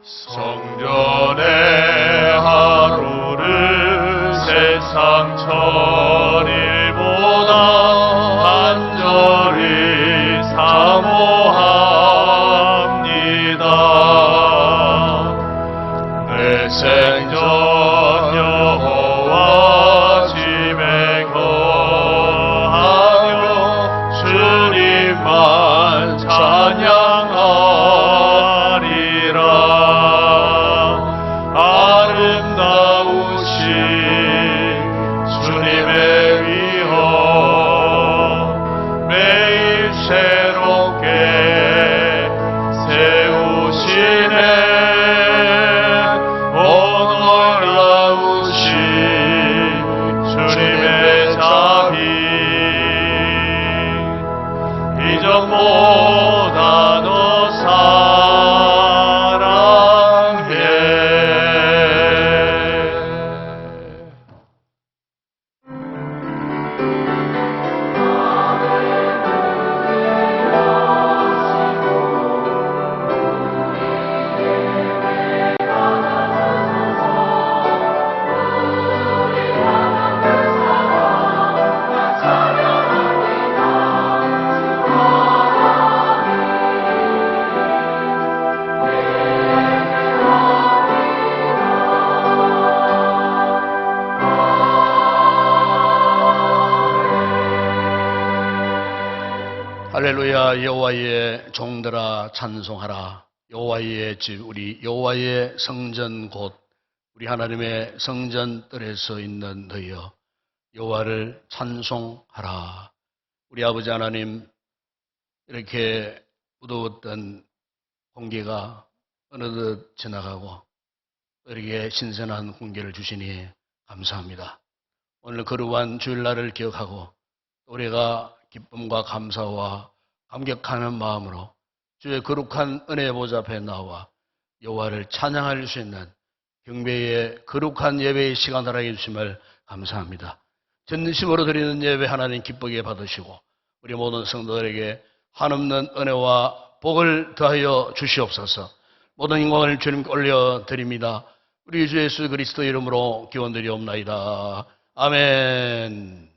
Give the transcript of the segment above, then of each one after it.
성전의 하루를 세상 천일보다 간절히 사모합니다. 내 생전 여호와 집에 거하며 주님만 찬양하리라. 아름다우신 주님의 위엄 매일 새롭게 세우시네. 놀라우신 주님의 자비 이전보다 더 사랑해. 할렐루야. 여호와의 종들아 찬송하라. 여호와의 집, 우리 여호와의 성전 곧 우리 하나님의 성전 뜰에서 있는 너희여 여호와를 찬송하라. 우리 아버지 하나님, 이렇게 무더웠던 공기가 어느덧 지나가고 이렇게 신선한 공기를 주시니 감사합니다. 오늘 거룩한 주일날을 기억하고 우리가 기쁨과 감사와 감격하는 마음으로 주의 거룩한 은혜의 보좌 앞에 나와 여호와를 찬양할 수 있는 경배의 거룩한 예배의 시간 허락해 주심을 감사합니다. 전심으로 드리는 예배 하나님 기쁘게 받으시고 우리 모든 성도들에게 한없는 은혜와 복을 더하여 주시옵소서. 모든 영광을 주님께 올려드립니다. 우리 주 예수 그리스도 이름으로 기원드리옵나이다. 아멘.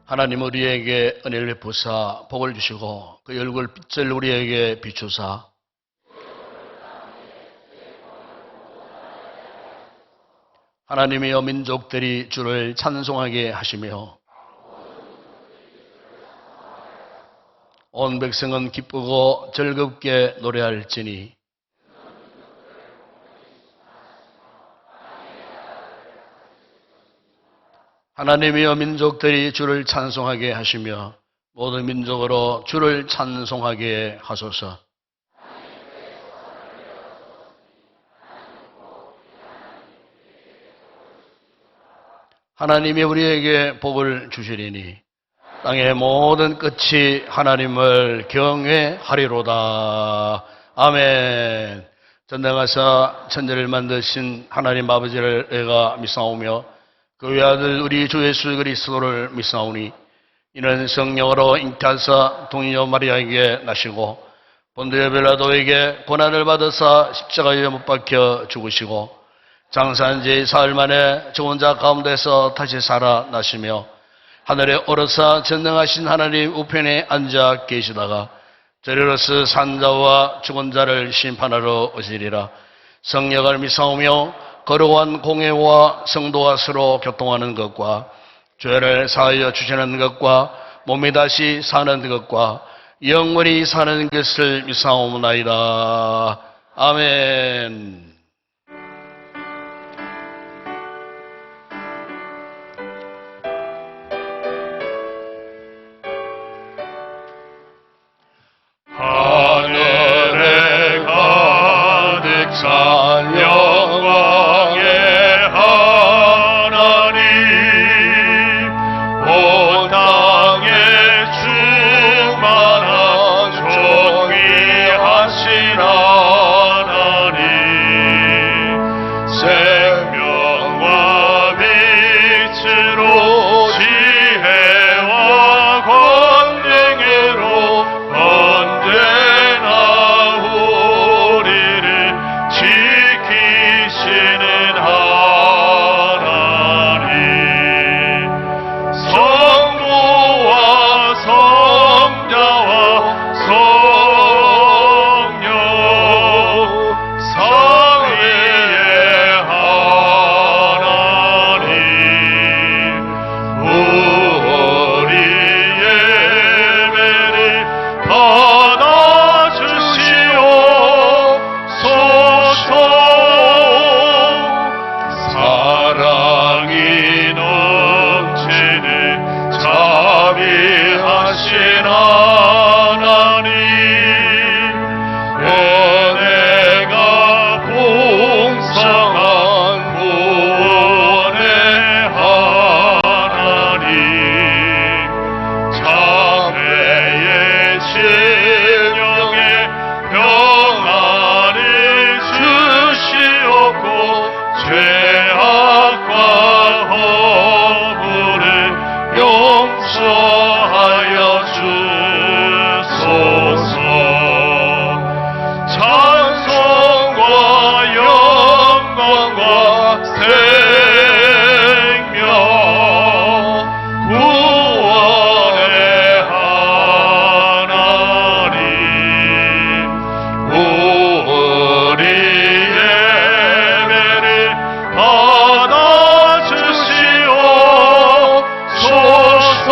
하나님 우리에게 은혜를 베푸사 복을 주시고 그 얼굴 빛을 우리에게 비추사 하나님이여 민족들이 주를 찬송하게 하시며 온 백성은 기쁘고 즐겁게 노래할지니 하나님이여 민족들이 주를 찬송하게 하시며 모든 민족으로 주를 찬송하게 하소서. 하나님이 우리에게 복을 주시리니 땅의 모든 끝이 하나님을 경외하리로다. 아멘. 전능하사 천지를 만드신 하나님 아버지를 내가 믿사오며 그 외아들 우리 주 예수 그리스도를 믿사오니 이는 성령으로 잉태하사 동의녀 마리아에게 나시고 본디오 빌라도에게 고난을 받으사 십자가에 못 박혀 죽으시고 장사한 지 사흘 만에 죽은 자 가운데서 다시 살아나시며 하늘에 오르사 전능하신 하나님 우편에 앉아 계시다가 저리로서 산 자와 죽은 자를 심판하러 오시리라. 성령을 믿사오며 거룩한 공회와 성도와 서로 교통하는 것과 죄를 사하여 주시는 것과 몸이 다시 사는 것과 영원히 사는 것을 믿사오나이다. 아멘. 하늘에 가득 찬 영광의 하나님, 온 땅에 충만한 존귀하신 하나님, 생명과 빛으로 지혜와 권능으로 언제나 우리를 지키시는 하나님, 성부와 성자와 성령 삼위의 하나님, 우리 예배를 받아주시옵소서. 사랑이 넘치는 자비하신 하나님, 은혜가 풍성한 구원의 하나님, 장래의 심령에 평안을 주시옵고 죄악과 허물을 용서하여 주소서. 찬송과 영광과 생명 구원의 하나님, 우리 예배를 받아주시옵소서.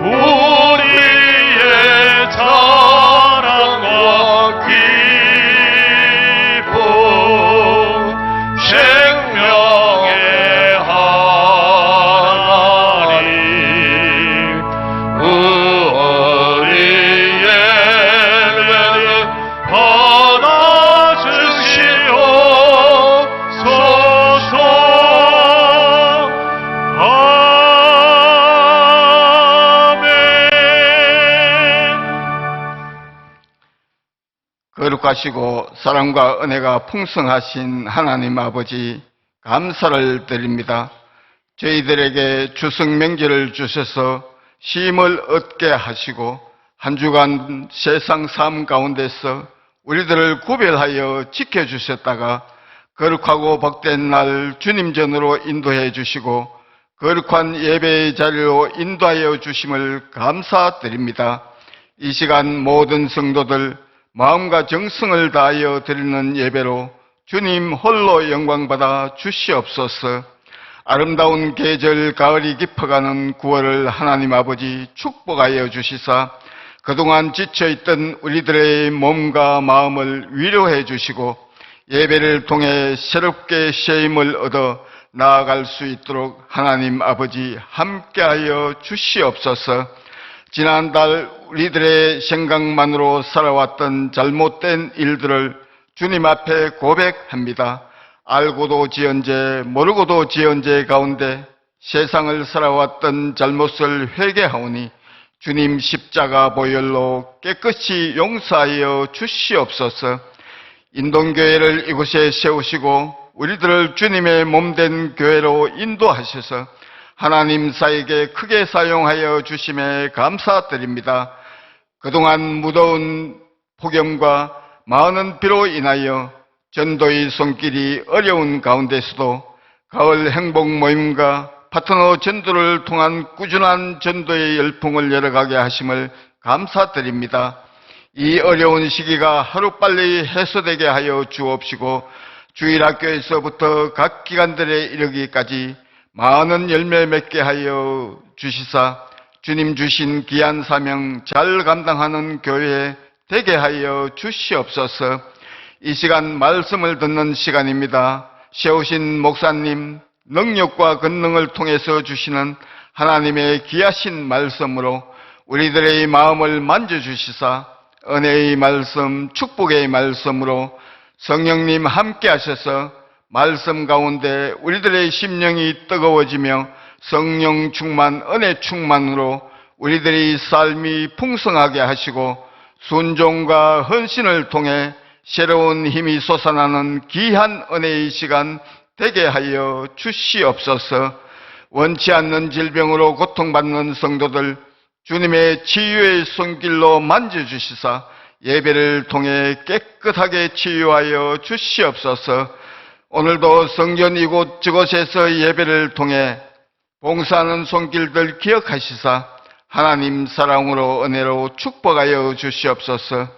우리의 자랑과 기쁨 생명의 하나님 우리 예배를 받아주시옵소서. 거룩하시고 사랑과 은혜가 풍성하신 하나님 아버지, 감사를 드립니다. 저희들에게 주승명절을 주셔서 쉼을 얻게 하시고 한 주간 세상 삶 가운데서 우리들을 구별하여 지켜주셨다가 거룩하고 복된 날 주님 전으로 인도해 주시고 거룩한 예배의 자리로 인도하여 주심을 감사드립니다. 이 시간 모든 성도들 마음과 정성을 다하여 드리는 예배로 주님 홀로 영광받아 주시옵소서. 아름다운 계절 가을이 깊어가는 9월을 하나님 아버지 축복하여 주시사 그동안 지쳐있던 우리들의 몸과 마음을 위로해 주시고 예배를 통해 새롭게 쉼을 얻어 나아갈 수 있도록 하나님 아버지 함께하여 주시옵소서. 지난달 우리들의 생각만으로 살아왔던 잘못된 일들을 주님 앞에 고백합니다. 알고도 지은 죄, 모르고도 지은 죄 가운데 세상을 살아왔던 잘못을 회개하오니 주님 십자가 보혈로 깨끗이 용서하여 주시옵소서. 인동교회를 이곳에 세우시고 우리들을 주님의 몸된 교회로 인도하셔서 하나님 사에게 크게 사용하여 주심에 감사드립니다. 그동안 무더운 폭염과 많은 비로 인하여 전도의 손길이 어려운 가운데서도 가을 행복 모임과 파트너 전도를 통한 꾸준한 전도의 열풍을 열어가게 하심을 감사드립니다. 이 어려운 시기가 하루빨리 해소되게 하여 주옵시고 주일학교에서부터 각 기관들에 이르기까지 많은 열매 맺게 하여 주시사 주님 주신 귀한 사명 잘 감당하는 교회 되게 하여 주시옵소서. 이 시간 말씀을 듣는 시간입니다. 세우신 목사님 능력과 권능을 통해서 주시는 하나님의 귀하신 말씀으로 우리들의 마음을 만져주시사 은혜의 말씀, 축복의 말씀으로 성령님 함께 하셔서 말씀 가운데 우리들의 심령이 뜨거워지며 성령 충만, 은혜 충만으로 우리들의 삶이 풍성하게 하시고 순종과 헌신을 통해 새로운 힘이 솟아나는 귀한 은혜의 시간 되게 하여 주시옵소서. 원치 않는 질병으로 고통받는 성도들 주님의 치유의 손길로 만져주시사 예배를 통해 깨끗하게 치유하여 주시옵소서. 오늘도 성전 이곳 저곳에서 예배를 통해 봉사하는 손길들 기억하시사 하나님 사랑으로 은혜로 축복하여 주시옵소서.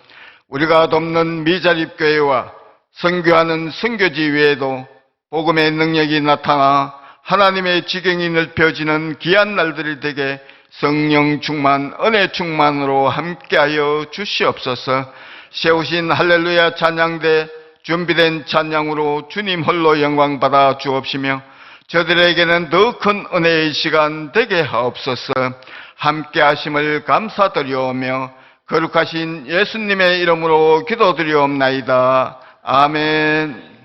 우리가 돕는 미자립교회와 선교하는 선교지 외에도 복음의 능력이 나타나 하나님의 지경이 넓혀지는 귀한 날들이 되게 성령 충만, 은혜 충만으로 함께하여 주시옵소서. 세우신 할렐루야 찬양대 준비된 찬양으로 주님 홀로 영광 받아 주옵시며 저들에게는 더 큰 은혜의 시간 되게 하옵소서. 함께 하심을 감사드리오며 거룩하신 예수님의 이름으로 기도드리옵나이다. 아멘.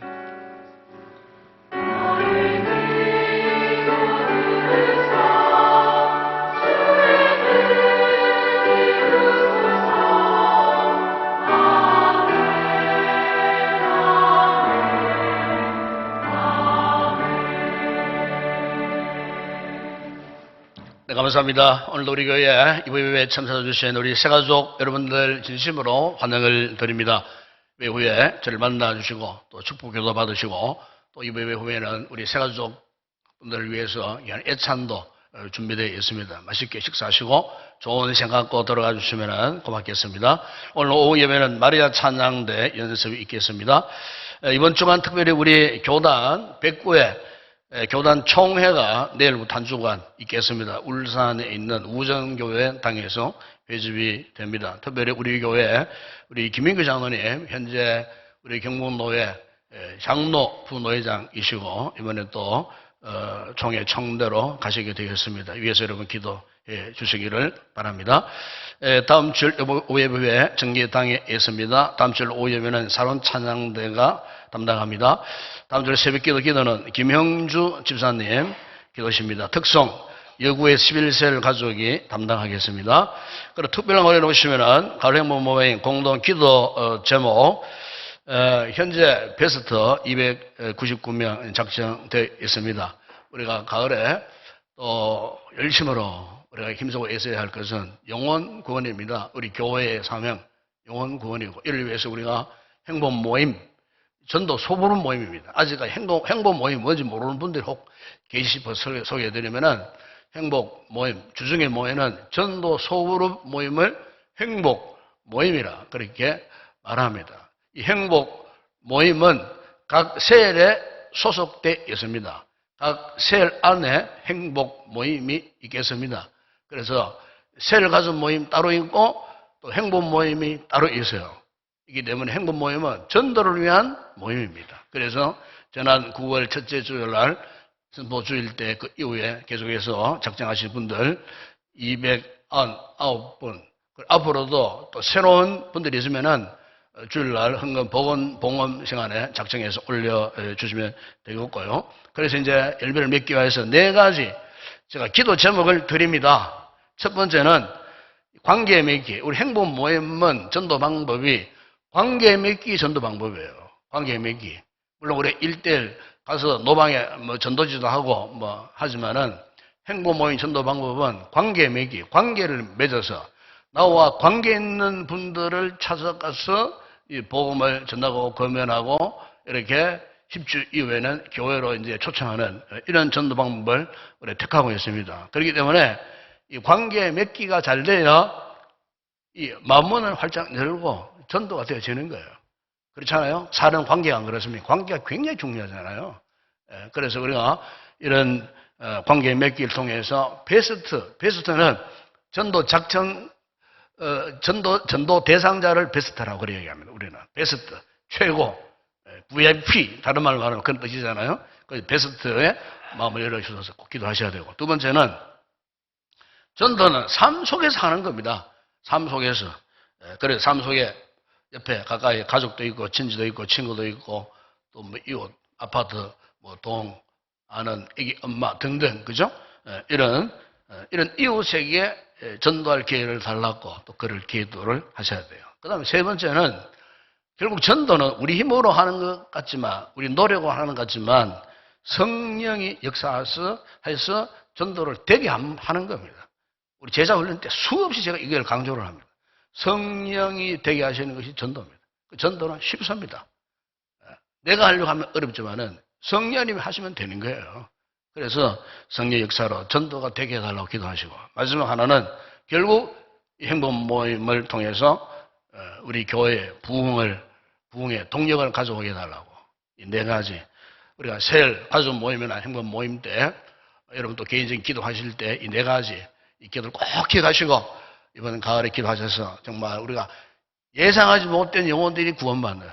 네, 감사합니다. 오늘도 우리 교회에 이번 예배에 참석해주신 우리 새가족 여러분들 진심으로 환영을 드립니다. 예배 후에 저를 만나주시고 또 축복기도 받으시고 또 이번 예배 후에는 우리 새가족 분들을 위해서 애찬도 준비되어 있습니다. 맛있게 식사하시고 좋은 생각고 들어가 주시면 고맙겠습니다. 오늘 오후 예배는 마리아 찬양대 연습이 있겠습니다. 이번 주간 특별히 우리 교단 109회 교단 총회가 내일부터 한 주간 있겠습니다. 울산에 있는 우정교회 당에서 회집이 됩니다. 특별히 우리 교회 우리 김민규 장로님 현재 우리 경북노회 장로 부노회장이시고 이번에 또 총회 총대로 가시게 되겠습니다. 위에서 여러분 기도해 주시기를 바랍니다. 다음 주 오예배 정기당에 있습니다. 다음 주 오예배는 사론 찬양대가 담당합니다. 다음 주 새벽 기도는 김형주 집사님 기도십니다. 특성 여구의 11세 가족이 담당하겠습니다. 그리고 특별한 올해 오시면은 가을 행복 모임 공동 기도 제목 현재 베스트 299명 작성되어 있습니다. 우리가 가을에 또 열심으로 우리가 힘쓰고 애써야 할 것은 영혼 구원입니다. 우리 교회의 사명 영혼 구원이고 이를 위해서 우리가 행복 모임 전도 소부름 모임입니다. 아직까지 행복 모임이 뭔지 모르는 분들이 혹 계시싶어서 소개해드리면은 행복 모임, 주중의 모임은 전도 소부름 모임을 행복 모임이라 그렇게 말합니다. 이 행복 모임은 각 셀에 소속되어 있습니다. 각 셀 안에 행복 모임이 있겠습니다. 그래서 셀 가족 모임 따로 있고 또 행복 모임이 따로 있어요. 이기 때문에 행복 모임은 전도를 위한 모임입니다. 그래서 지난 9월 첫째 주일 날 선포 주일 때 그 이후에 계속해서 작정하실 분들 299분 앞으로도 또 새로운 분들이 있으면은 주일날 헌금 봉헌 시간에 작정해서 올려주시면 되겠고요. 그래서 이제 예배를 맺기 위해서 4가지 제가 기도 제목을 드립니다. 첫 번째는 관계 맺기. 우리 행복 모임은 전도 방법이 관계 맺기 전도 방법이에요. 관계 맺기. 물론 우리 1대1 가서 노방에 뭐 전도지도 하고 뭐 하지만은 행복 모임 전도 방법은 관계 맺기. 관계를 맺어서 나와 관계 있는 분들을 찾아가서 이 복음을 전하고 권면하고 이렇게 10주 이후에는 교회로 이제 초청하는 이런 전도 방법을 우리 택하고 있습니다. 그렇기 때문에 이 관계 맺기가 잘 돼야 이 마음문을 활짝 열고 전도가 되어지는 거예요. 그렇잖아요? 사람 관계가 안 그렇습니까? 관계가 굉장히 중요하잖아요. 그래서 우리가 이런 관계 맺기를 통해서 베스트는 전도 작정 전도 대상자를 베스트라고 그렇게 얘기합니다. 우리는 베스트, 최고, VIP 다른 말로 말하면 그런 뜻이잖아요. 그 베스트에 마음을 열어주셔서 꼭 기도하셔야 되고 두 번째는 전도는 삶 속에서 하는 겁니다. 삶 속에서. 그래서 삶 속에 옆에 가까이 가족도 있고 친지도 있고 친구도 있고 또 뭐 이웃, 아파트, 뭐 동, 아는 애기 엄마 등등 그죠? 이런 이웃에게 전도할 기회를 달라고 또 그럴 기도를 하셔야 돼요. 그 다음에 세 번째는 결국 전도는 우리 힘으로 하는 것 같지만 우리 노력으로 하는 것 같지만 성령이 역사해서 전도를 되게 하는 겁니다. 우리 제자 훈련 때 수없이 제가 이걸 강조를 합니다. 성령이 되게 하시는 것이 전도입니다. 그 전도는 쉽습니다. 내가 하려고 하면 어렵지만은 성령님이 하시면 되는 거예요. 그래서 성령 역사로 전도가 되게 해달라고 기도하시고 마지막 하나는 결국 행복 모임을 통해서 우리 교회의 부흥의 동력을 가져오게 해달라고 이 4가지 우리가 셀 가족 모임이나 행복 모임 때 여러분 또 개인적인 기도하실 때 이 4가지 이 기도를 꼭 기도하시고 이번 가을에 기도하셔서 정말 우리가 예상하지 못된 영혼들이 구원받는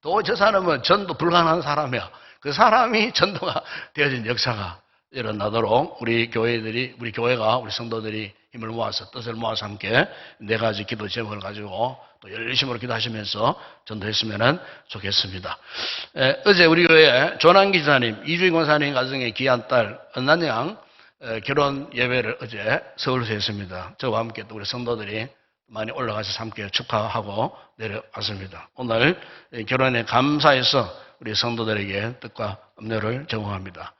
또 저 사람은 전도 불가능한 사람이야. 그 사람이 전도가 되어진 역사가 일어나도록 우리 교회가 우리 성도들이 힘을 모아서 뜻을 모아서 함께 4가지 기도 제목을 가지고 또 열심으로 기도하시면서 전도했으면 좋겠습니다. 어제 우리 교회 조남기 지사님, 이주희 권사님 가정의 귀한 딸 은난양 결혼 예배를 어제 서울에서 했습니다. 저와 함께 또 우리 성도들이 많이 올라가서 함께 축하하고 내려왔습니다. 오늘 결혼에 감사해서 우리 성도들에게 뜻과 음료를 제공합니다.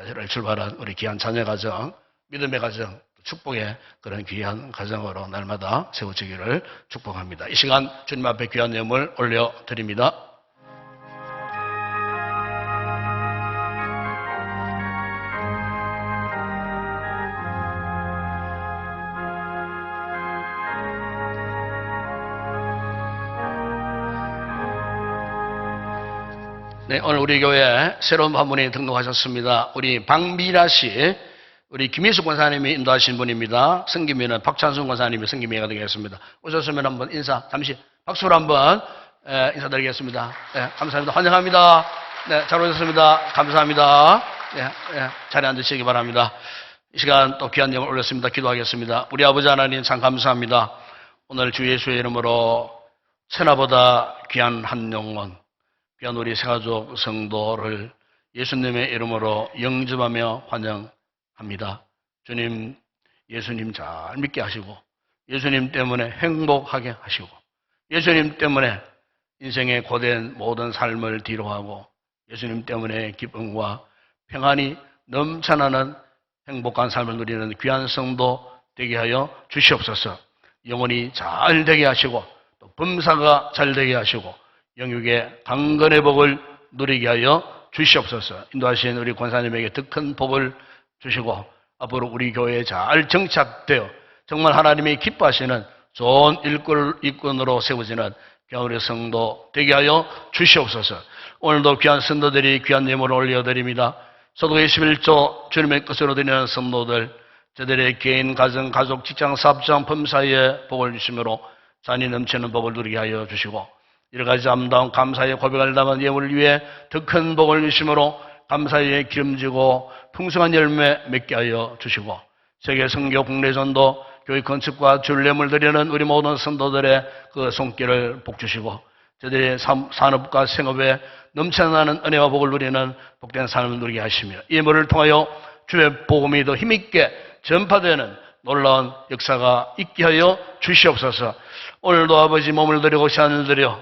새로 출발한 우리 귀한 자녀 가정, 믿음의 가정, 축복의 그런 귀한 가정으로 날마다 세워지기를 축복합니다. 이 시간 주님 앞에 귀한 예물 올려드립니다. 네, 오늘 우리 교회에 새로운 한 분이 등록하셨습니다. 우리 박미라 씨, 우리 김희숙 권사님이 인도하신 분입니다. 성김이는 박찬순 권사님이 성김이가 되겠습니다. 오셨으면 한번 인사, 잠시 박수로 한번 인사드리겠습니다. 네, 감사합니다. 환영합니다. 네, 잘 오셨습니다. 감사합니다. 네, 자리에 앉으시기 바랍니다. 이 시간 또 귀한 영을 올렸습니다. 기도하겠습니다. 우리 아버지 하나님 참 감사합니다. 오늘 주 예수의 이름으로 천하보다 귀한 한 영혼, 귀한 우리 새가족 성도를 예수님의 이름으로 영접하며 환영합니다. 주님, 예수님 잘 믿게 하시고, 예수님 때문에 행복하게 하시고, 예수님 때문에 인생의 고된 모든 삶을 뒤로하고, 예수님 때문에 기쁨과 평안이 넘쳐나는 행복한 삶을 누리는 귀한 성도 되게 하여 주시옵소서. 영혼이 잘 되게 하시고, 또 범사가 잘 되게 하시고, 영육의 강건의 복을 누리게 하여 주시옵소서. 인도하신 우리 권사님에게 더 큰 복을 주시고, 앞으로 우리 교회에 잘 정착되어 정말 하나님이 기뻐하시는 좋은 일꾼으로 세워지는 귀한 우리 성도 되게 하여 주시옵소서. 오늘도 귀한 성도들이 귀한 예물을 올려드립니다. 소득의 11조 주님의 것으로 드리는 성도들, 저들의 개인, 가정, 가족, 직장, 사업장, 범사에 복을 주시므로 잔이 넘치는 복을 누리게 하여 주시고, 여러 가지 아름다운 감사의 고백을 담은 예물을 위해 더 큰 복을 주심으로 감사에 기름지고 풍성한 열매 맺게 하여 주시고, 세계 선교 국내 전도 교회 건축과 줄례물 드리는 우리 모든 성도들의 그 손길을 복주시고, 저들의 산업과 생업에 넘쳐나는 은혜와 복을 누리는 복된 삶을 누리게 하시며, 이 예물을 통하여 주의 복음이 더 힘있게 전파되는 놀라운 역사가 있게 하여 주시옵소서. 오늘도 아버지 몸을 드리고 시간을 드려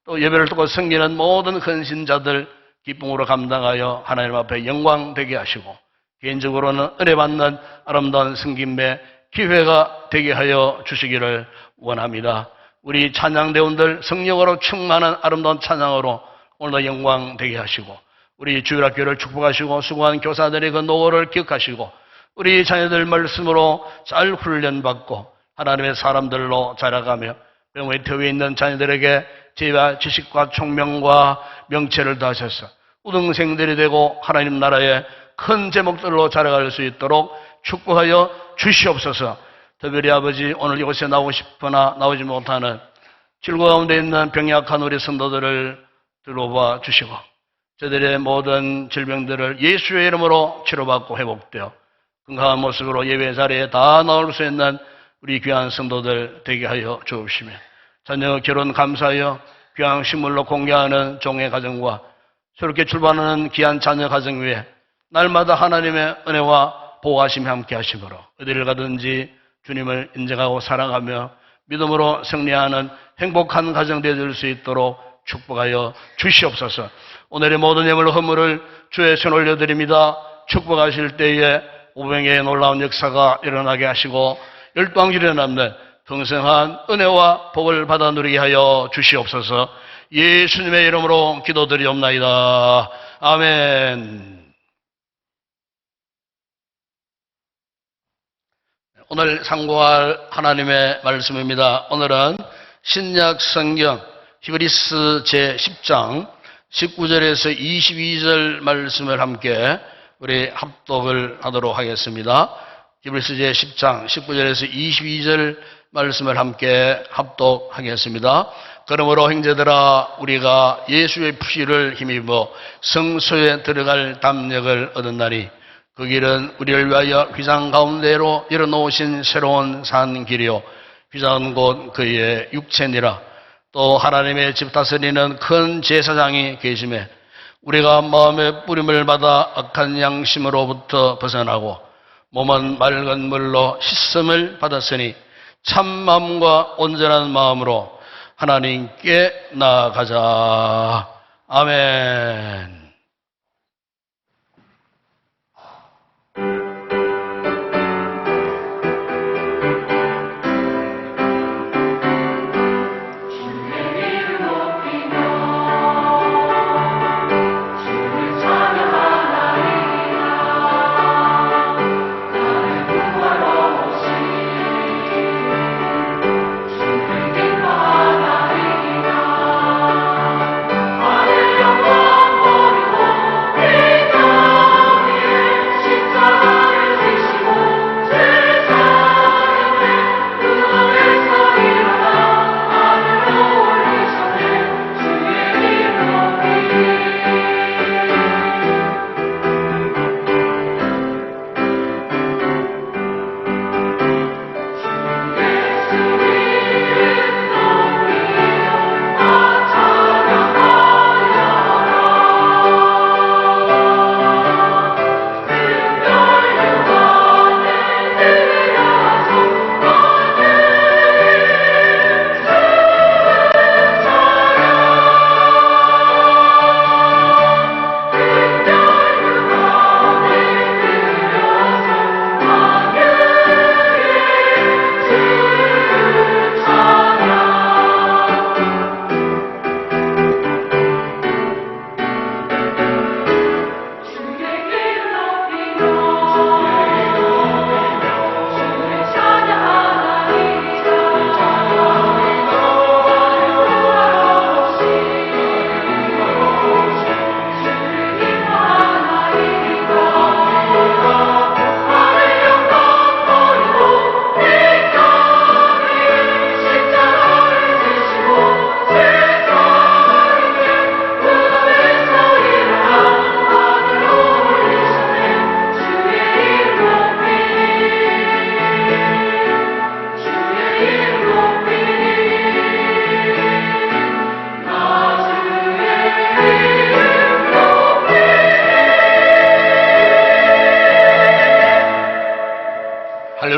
또 예배를 듣고 섬기는 모든 헌신자들 기쁨으로 감당하여 하나님 앞에 영광 되게 하시고, 개인적으로는 은혜 받는 아름다운 섬김의 기회가 되게 하여 주시기를 원합니다. 우리 찬양대원들 성령으로 충만한 아름다운 찬양으로 오늘도 영광 되게 하시고, 우리 주일학교를 축복하시고, 수고한 교사들의 그 노고를 기억하시고, 우리 자녀들 말씀으로 잘 훈련받고 하나님의 사람들로 자라가며 병의 터위에 있는 자녀들에게 지혜와 지식과 총명과 명체를 다하셔서 우등생들이 되고 하나님 나라의 큰 제목들로 자라갈 수 있도록 축복하여 주시옵소서. 특별히 아버지, 오늘 이곳에 나오고 싶으나 나오지 못하는 질고 가운데 있는 병약한 우리 성도들을 들어봐 주시고, 저들의 모든 질병들을 예수의 이름으로 치료받고 회복되어 건강한 모습으로 예배 자리에 다 나올 수 있는 우리 귀한 성도들 되게 하여 주옵시며, 자녀 결혼 감사하여 귀한 식물로 공개하는 종의 가정과 새롭게 출발하는 귀한 자녀 가정 위에 날마다 하나님의 은혜와 보호하심이 함께 하시므로 어디를 가든지 주님을 인정하고 사랑하며 믿음으로 승리하는 행복한 가정 되어줄 수 있도록 축복하여 주시옵소서. 오늘의 모든 예물 허물을 주의 손에 올려드립니다. 축복하실 때에 오병의 놀라운 역사가 일어나게 하시고 열방주에 남는 풍성한 은혜와 복을 받아 누리게 하여 주시옵소서. 예수님의 이름으로 기도드리옵나이다. 아멘. 오늘 상고할 하나님의 말씀입니다. 오늘은 신약 성경 히브리스 제10장 19절에서 22절 말씀을 함께 우리 합독을 하도록 하겠습니다. 히브리스 제10장 19절에서 22절 말씀을 함께 합독하겠습니다. 그러므로 형제들아, 우리가 예수의 피를 힘입어 성소에 들어갈 담력을 얻었나니 그 길은 우리를 위하여 휘장 가운데로 열어놓으신 새로운 산 길이요 휘장은 곧 그의 육체니라. 또 하나님의 집 다스리는 큰 제사장이 계심에 우리가 마음의 뿌림을 받아 악한 양심으로부터 벗어나고 몸은 맑은 물로 씻음을 받았으니 참 마음과 온전한 마음으로 하나님께 나아가자. 아멘. 영광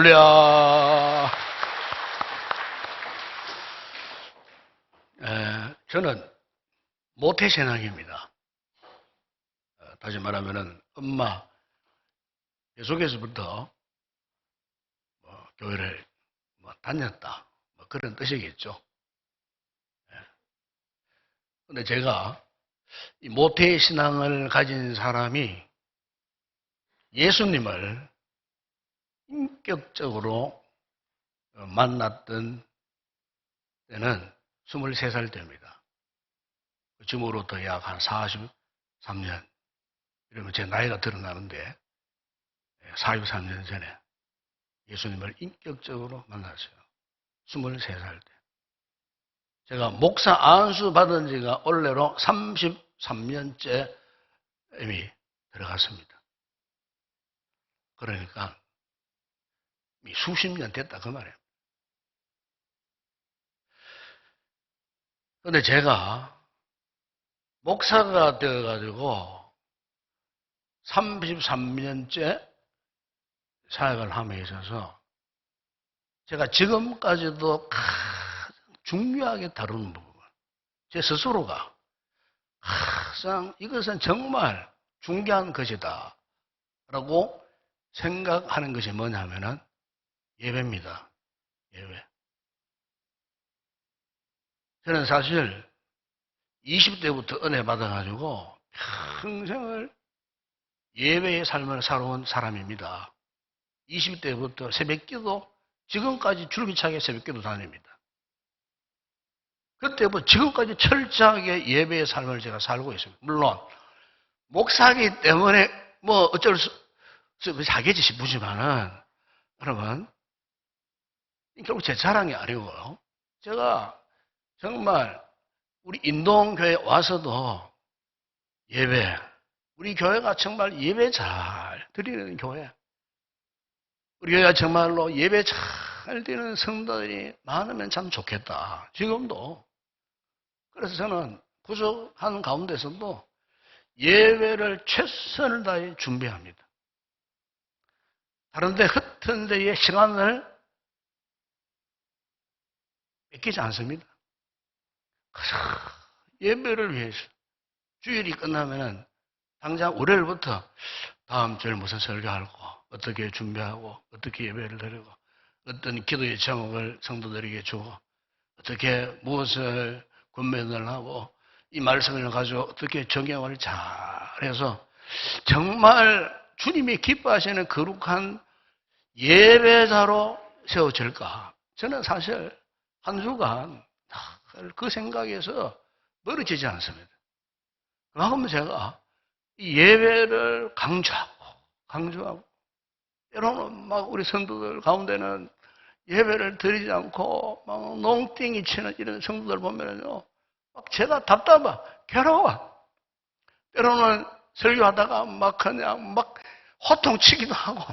할렐루야. 저는 모태신앙입니다. 다시 말하면은 엄마 계속해서부터 교회를 다녔다, 그런 뜻이겠죠. 근데 제가 이 모태신앙을 가진 사람이 예수님을 인격적으로 만났던 때는 23살 때입니다. 지금으로부터 약 한 43년, 이러면 제 나이가 드러나는데 43년 전에 예수님을 인격적으로 만났어요. 23살 때. 제가 목사 안수 받은 지가 올해로 33년째 이미 들어갔습니다. 그러니까 수십 년 됐다 그 말이에요. 그런데 제가 목사가 되어가지고 33년째 사역을 함에 있어서 제가 지금까지도 가장 중요하게 다루는 부분, 제 스스로가 항상 이것은 정말 중요한 것이다 라고 생각하는 것이 뭐냐면은 예배입니다. 예배. 저는 사실 20대부터 은혜 받아가지고 평생을 예배의 삶을 살아온 사람입니다. 20대부터 새벽기도, 지금까지 줄기차게 새벽기도 다닙니다. 그때부터 지금까지 철저하게 예배의 삶을 제가 살고 있습니다. 물론 목사기 때문에 어쩔 수 없이 하겠지 싶으시면은, 여러분, 결국 제 자랑이 아니고요. 제가 정말 우리 인동교회 와서도 예배, 우리 교회가 정말 예배 잘 드리는 교회, 우리 교회가 정말로 예배 잘 드리는 성도들이 많으면 참 좋겠다. 지금도. 그래서 저는 부족한 가운데서도 예배를 최선을 다해 준비합니다. 다른 데 흩은 데의 시간을 뺏기지 않습니다. 예배를 위해서 주일이 끝나면은 당장 월요일부터 다음 주일 무슨 설교하고 어떻게 준비하고 어떻게 예배를 드리고 어떤 기도의 제목을 성도들에게 주고 어떻게 무엇을 권면을 하고 이 말씀을 가지고 어떻게 적용을 잘해서 정말 주님이 기뻐하시는 거룩한 예배자로 세워질까. 저는 사실 한 주간 그 생각에서 멀어지지 않습니다. 그만큼 제가 이 예배를 강조하고 때로는 막 우리 성도들 가운데는 예배를 드리지 않고 막 농땡이 치는 이런 성도들 보면은요, 막 제가 답답해, 괴로워. 때로는 설교하다가 막 그냥 막 호통치기도 하고,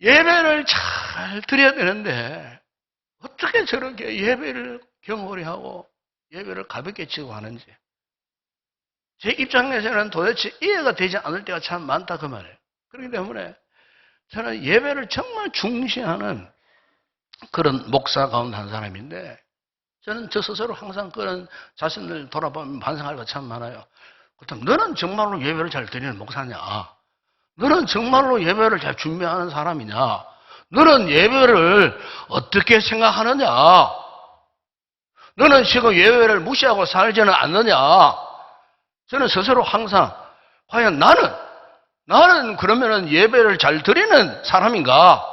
예배를 잘 드려야 되는데 어떻게 저렇게 예배를 경홀히 하고 예배를 가볍게 치고 하는지 제 입장에서는 도대체 이해가 되지 않을 때가 참 많다 그 말이에요. 그렇기 때문에 저는 예배를 정말 중시하는 그런 목사 가운데 한 사람인데 저는 저 스스로 항상 그런 자신을 돌아보면 반성할 것 참 많아요. 그렇다면 너는 정말로 예배를 잘 드리는 목사냐? 너는 정말로 예배를 잘 준비하는 사람이냐? 너는 예배를 어떻게 생각하느냐? 너는 지금 예배를 무시하고 살지는 않느냐? 저는 스스로 항상 과연 나는 그러면은 예배를 잘 드리는 사람인가?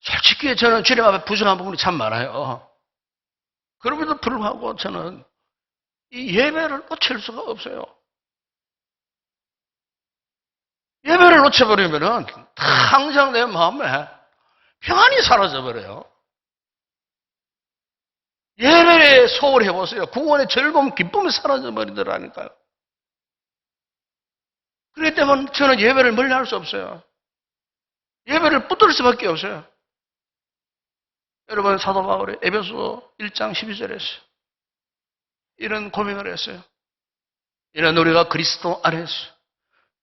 솔직히 저는 주님 앞에 부족한 부분이 참 많아요. 그럼에도 불구하고 저는 이 예배를 놓칠 수가 없어요. 예배를 놓쳐버리면은 항상 내 마음에 평안이 사라져버려요. 예배에 소홀히 해보세요. 구원의 즐거움, 기쁨이 사라져버리더라니까요. 그렇기 때문에 저는 예배를 멀리할 수 없어요. 예배를 붙들 수밖에 없어요. 여러분, 사도 바울이 에베소 1장 12절에 했어요. 이런 고백을 했어요. 이는 우리가 그리스도 안에서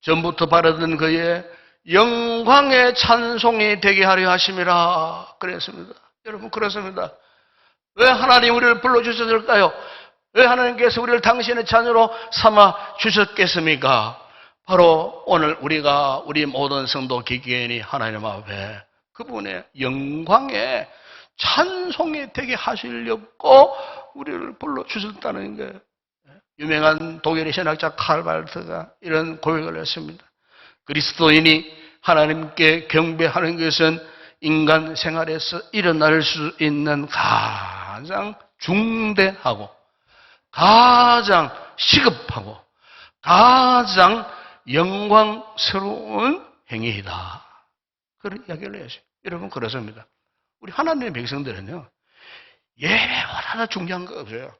전부터 바라던 그의 영광의 찬송이 되게 하려 하심이라 그랬습니다. 여러분, 그렇습니다. 왜 하나님 우리를 불러주셨을까요? 왜 하나님께서 우리를 당신의 자녀로 삼아 주셨겠습니까? 바로 오늘 우리 모든 성도 기계인이 하나님 앞에 그분의 영광의 찬송이 되게 하시려고 우리를 불러주셨다는 거예요. 유명한 독일의 신학자 칼발트가 이런 고백을 했습니다. 그리스도인이 하나님께 경배하는 것은 인간 생활에서 일어날 수 있는 가장 중대하고 가장 시급하고 가장 영광스러운 행위이다. 그런 이야기를 해야죠. 여러분, 그렇습니다. 우리 하나님의 백성들은요, 예배보다 중요한 거 없어요.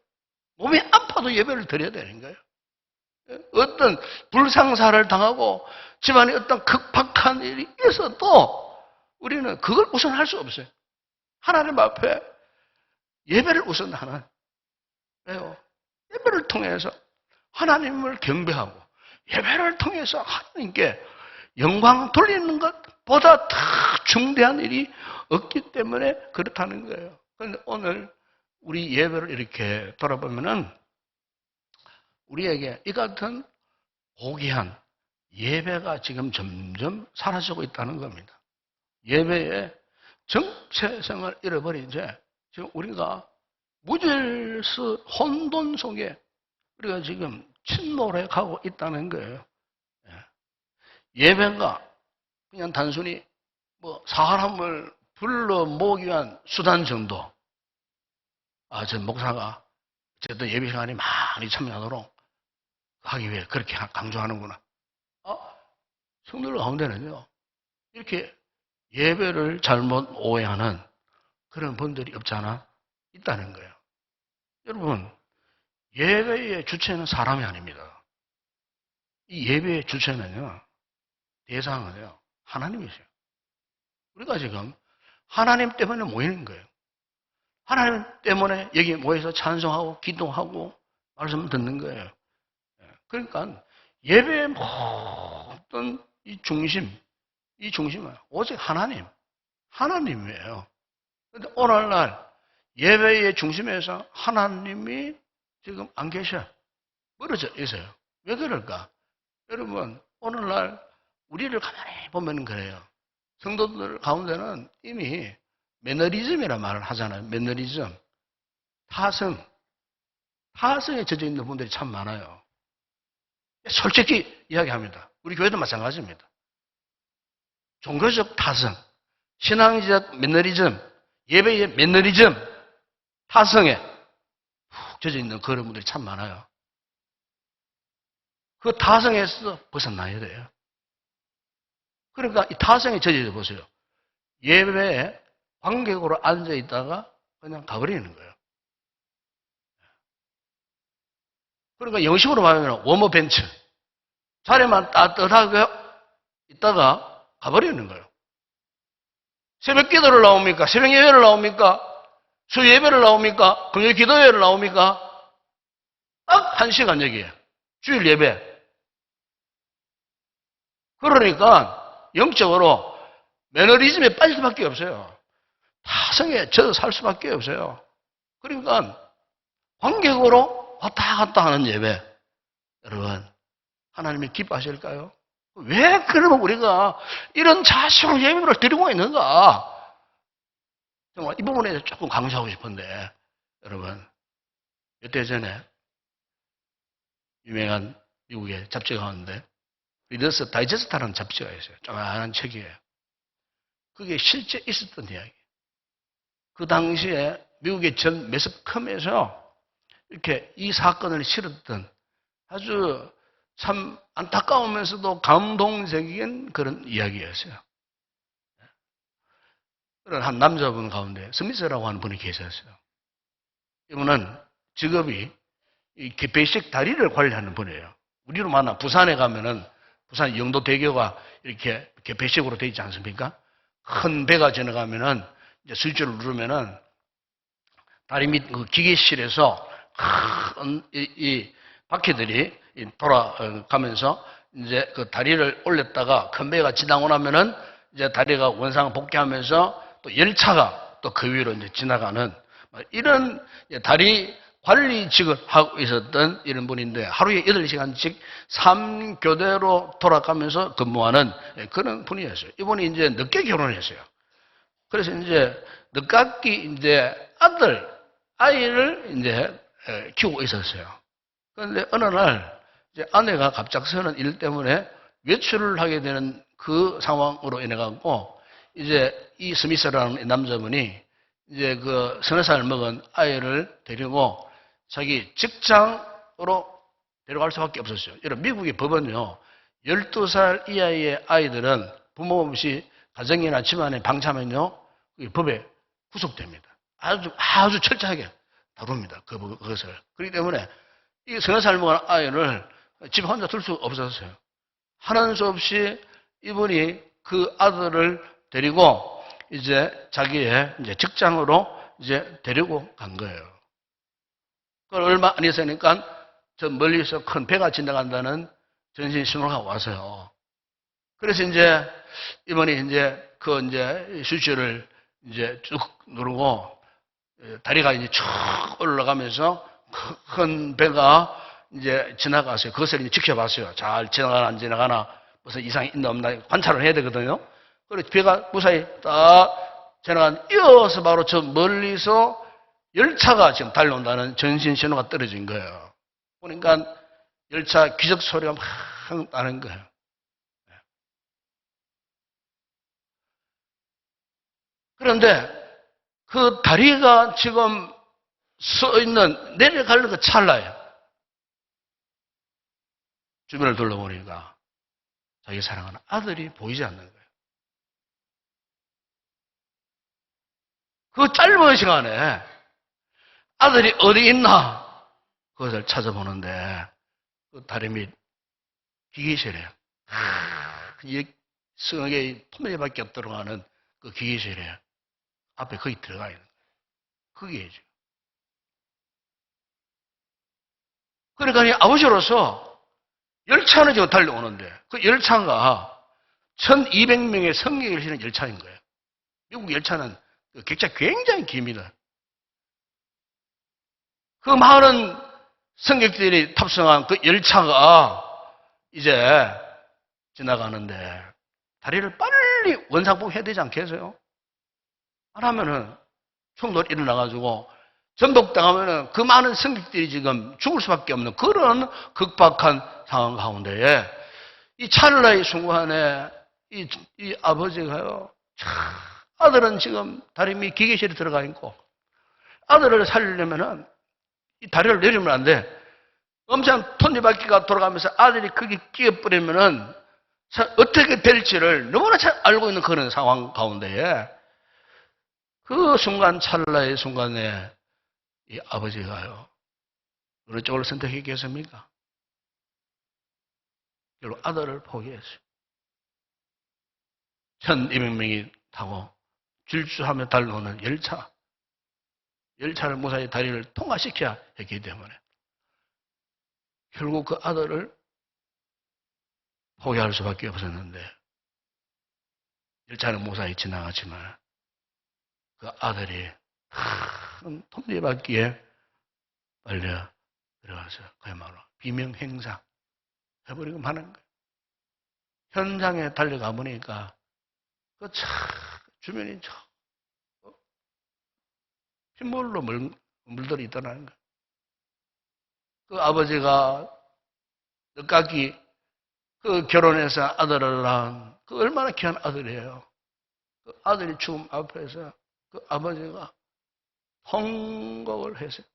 몸이 아파도 예배를 드려야 되는 거예요. 어떤 불상사를 당하고 집안에 어떤 급박한 일이 있어도 우리는 그걸 우선할 수 없어요. 하나님 앞에 예배를 우선하는. 왜요? 예배를 통해서 하나님을 경배하고 예배를 통해서 하나님께 영광 돌리는 것보다 더 중대한 일이 없기 때문에 그렇다는 거예요. 그런데 오늘 우리 예배를 이렇게 돌아보면은 우리에게 이 같은 고귀한 예배가 지금 점점 사라지고 있다는 겁니다. 예배의 정체성을 잃어버린 채 지금 우리가 무질서 혼돈 속에 우리가 지금 침몰해 가고 있다는 거예요. 예배가 그냥 단순히 사람을 불러 모으기 위한 수단 정도. 저 목사가 어쨌든 예배 시간에 많이 참여하도록 하기 위해 그렇게 강조하는구나. 성도들 가운데는요, 이렇게 예배를 잘못 오해하는 그런 분들이 없잖아 있다는 거예요. 여러분, 예배의 주체는 사람이 아닙니다. 이 예배의 주체는요, 대상은요, 하나님이세요. 우리가 지금 하나님 때문에 모이는 거예요. 하나님 때문에 여기 모여서 찬송하고 기도하고 말씀 듣는 거예요. 그러니까 예배의 모든 이 중심은 오직 하나님이에요. 그런데 오늘날 예배의 중심에서 하나님이 지금 안 계셔. 멀어져 있어요. 왜 그럴까? 여러분, 오늘날 우리를 가만히 보면 그래요. 성도들 가운데는 이미 매너리즘이라는 말을 하잖아요. 매너리즘. 타성에 젖어 있는 분들이 참 많아요. 솔직히 이야기합니다. 우리 교회도 마찬가지입니다. 종교적 타성, 신앙적 매너리즘, 예배의 매너리즘, 타성에 푹 젖어 있는 그런 분들이 참 많아요. 그 타성에서 벗어나야 돼요. 그러니까 이 타성에 젖어 보세요. 예배에 관객으로 앉아 있다가 그냥 가버리는 거예요. 그러니까 영식으로 말하면 워머 벤츠. 자리만 따뜻하게 있다가 가버리는 거예요. 새벽 기도를 나옵니까? 새벽 예배를 나옵니까? 수 예배를 나옵니까? 금요 기도 예배를 나옵니까? 딱 1시간 여기에. 주일 예배. 그러니까 영적으로 매너리즘에 빠질 수밖에 없어요. 타성에 젖어 살 수밖에 없어요. 그러니까 관객으로 왔다 갔다 하는 예배. 여러분, 하나님이 기뻐하실까요? 왜 그러면 우리가 이런 자식으로 예배를 드리고 있는가? 정말 이 부분에 대해서 조금 강조하고 싶은데, 여러분, 몇 달 전에 유명한 미국의 잡지 가운데 리더스 다이제스트라는 잡지가 있어요. 조그마한 책이에요. 그게 실제 있었던 이야기. 그 당시에 미국의 전 매스컴에서 이렇게 이 사건을 실었던 아주 참 안타까우면서도 감동적인 그런 이야기였어요. 그런 한 남자분 가운데 스미스라고 하는 분이 계셨어요. 이분은 직업이 이 개폐식 다리를 관리하는 분이에요. 우리로 만나 부산에 가면은 부산 영도대교가 이렇게 개폐식으로 되어 있지 않습니까? 큰 배가 지나가면은 이제 스위치를 누르면은 다리 밑 그 기계실에서 큰 이 바퀴들이 돌아가면서 이제 그 다리를 올렸다가 큰 배가 지나고 나면은 이제 다리가 원상 복귀하면서 또 열차가 또 그 위로 이제 지나가는 이런 다리 관리직을 하고 있었던 이런 분인데 하루에 8시간씩 3교대로 돌아가면서 근무하는 그런 분이었어요. 이분이 이제 늦게 결혼했어요. 그래서 이제 늦깎이 이제 아이를 이제 키우고 있었어요. 그런데 어느 날 이제 아내가 갑작스러운 일 때문에 외출을 하게 되는 그 상황으로 인해 갖고 이제 이 스미스라는 남자분이 이제 그 서너 살 먹은 아이를 데리고 자기 직장으로 데려갈 수밖에 없었어요. 여러분, 미국의 법은요, 12살 이하의 아이들은 부모 없이 가정이나 집안에 방치하면요, 법에 구속됩니다. 아주 철저하게 다룹니다. 그것을. 그렇기 때문에 이 서너 살 먹은 아이를 집 혼자 둘 수 없었어요. 하는 수 없이 이분이 그 아들을 데리고 이제 자기의 이제 직장으로 이제 데리고 간 거예요. 그걸 얼마 안 있으니까 저 멀리서 큰 배가 지나간다는 전신 신호가 와서요. 그래서 이제 이분이 이제 그 이제 스위치를 이제 쭉 누르고 다리가 이제 쭉 올라가면서 큰 배가 이제 지나갔어요. 그것을 이제 지켜봤어요. 잘 지나가나 안 지나가나 무슨 이상이 있나 없나 관찰을 해야 되거든요. 그래서 배가 무사히 딱 지나간 이어서 바로 저 멀리서 열차가 지금 달려온다는 전신 신호가 떨어진 거예요. 보니까 열차 기적 소리가 막 나는 거예요. 그런데 그 다리가 지금 서 있는 내려가는 그 찰나에 주변을 둘러보니까 자기 사랑하는 아들이 보이지 않는 거예요. 그 짧은 시간에 아들이 어디 있나 그것을 찾아보는데 그 다리 밑 기계실에 이 성에게 토미밖에 못 들어가는 그 기계실에 앞에 거기 들어가 있는 거예요. 그게 지금. 그러니까 이 아버지로서 열차는 지금 달려오는데 그 열차가 1200명의 성령을 실은 열차인 거예요. 미국 열차는 그 객차 굉장히 깁니다. 그 많은 승객들이 탑승한 그 열차가 이제 지나가는데 다리를 빨리 원상복귀해야 되지 않겠어요? 안 하면은 충돌이 일어나가지고 전복당하면은 그 많은 승객들이 지금 죽을 수밖에 없는 그런 극박한 상황 가운데에 이 찰나의 순간에 이 아버지가요, 아들은 지금 다리 밑 기계실에 들어가 있고 아들을 살리려면은 이 다리를 내리면 안 돼. 엄청 톱니바퀴가 돌아가면서 아들이 거기 끼어버리면은 어떻게 될지를 너무나 잘 알고 있는 그런 상황 가운데에 그 순간 찰나의 순간에 이 아버지가요, 어느 쪽을 선택했겠습니까? 결국 아들을 포기했어요. 1200명이 타고 질주하며 달려오는 열차를 무사히 다리를 통과시켜야 했기 때문에 결국 그 아들을 포기할 수밖에 없었는데 열차는 무사히 지나갔지만 그 아들이 큰 톱니바퀴에 빨려 들어가서 그야말로 비명행사 해버리고 마는 거예요. 현장에 달려가 보니까 그 주변이 핏물로 물들어 있더라는 거예요. 그 아버지가 늦깎이 그 결혼해서 아들을 낳은 그 얼마나 귀한 아들이에요. 그 아들이 죽음 앞에서 그 아버지가 통곡을 했어요.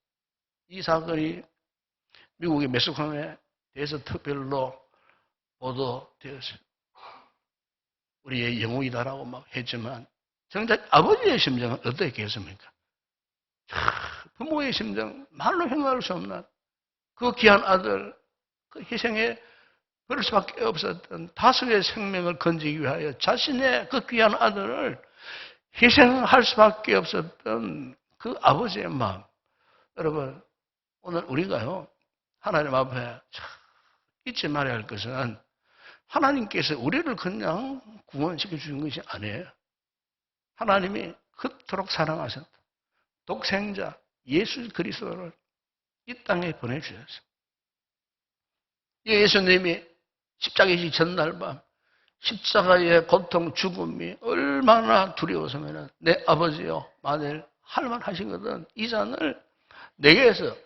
이 사건이 미국의 매스컴에 대해서 특별로 보도되었어요. 우리의 영웅이다라고 막 했지만 정작 아버지의 심정은 어떻겠습니까? 부모의 심정 말로 형용할 수 없는 그 귀한 아들, 그 희생에 그럴 수밖에 없었던 다수의 생명을 건지기 위하여 자신의 그 귀한 아들을 희생할 수밖에 없었던 그 아버지의 마음. 여러분, 오늘 우리가요, 하나님 앞에 잊지 말아야 할 것은 하나님께서 우리를 그냥 구원시켜 주신 것이 아니에요. 하나님이 그토록 사랑하셨다. 독생자 예수 그리스도를 이 땅에 보내주셨어요. 예수님이 십자가에 지 전날 밤 십자가의 고통, 죽음이 얼마나 두려워서면 내 아버지요, 만일 할 만 하시거든 이 잔을 내게서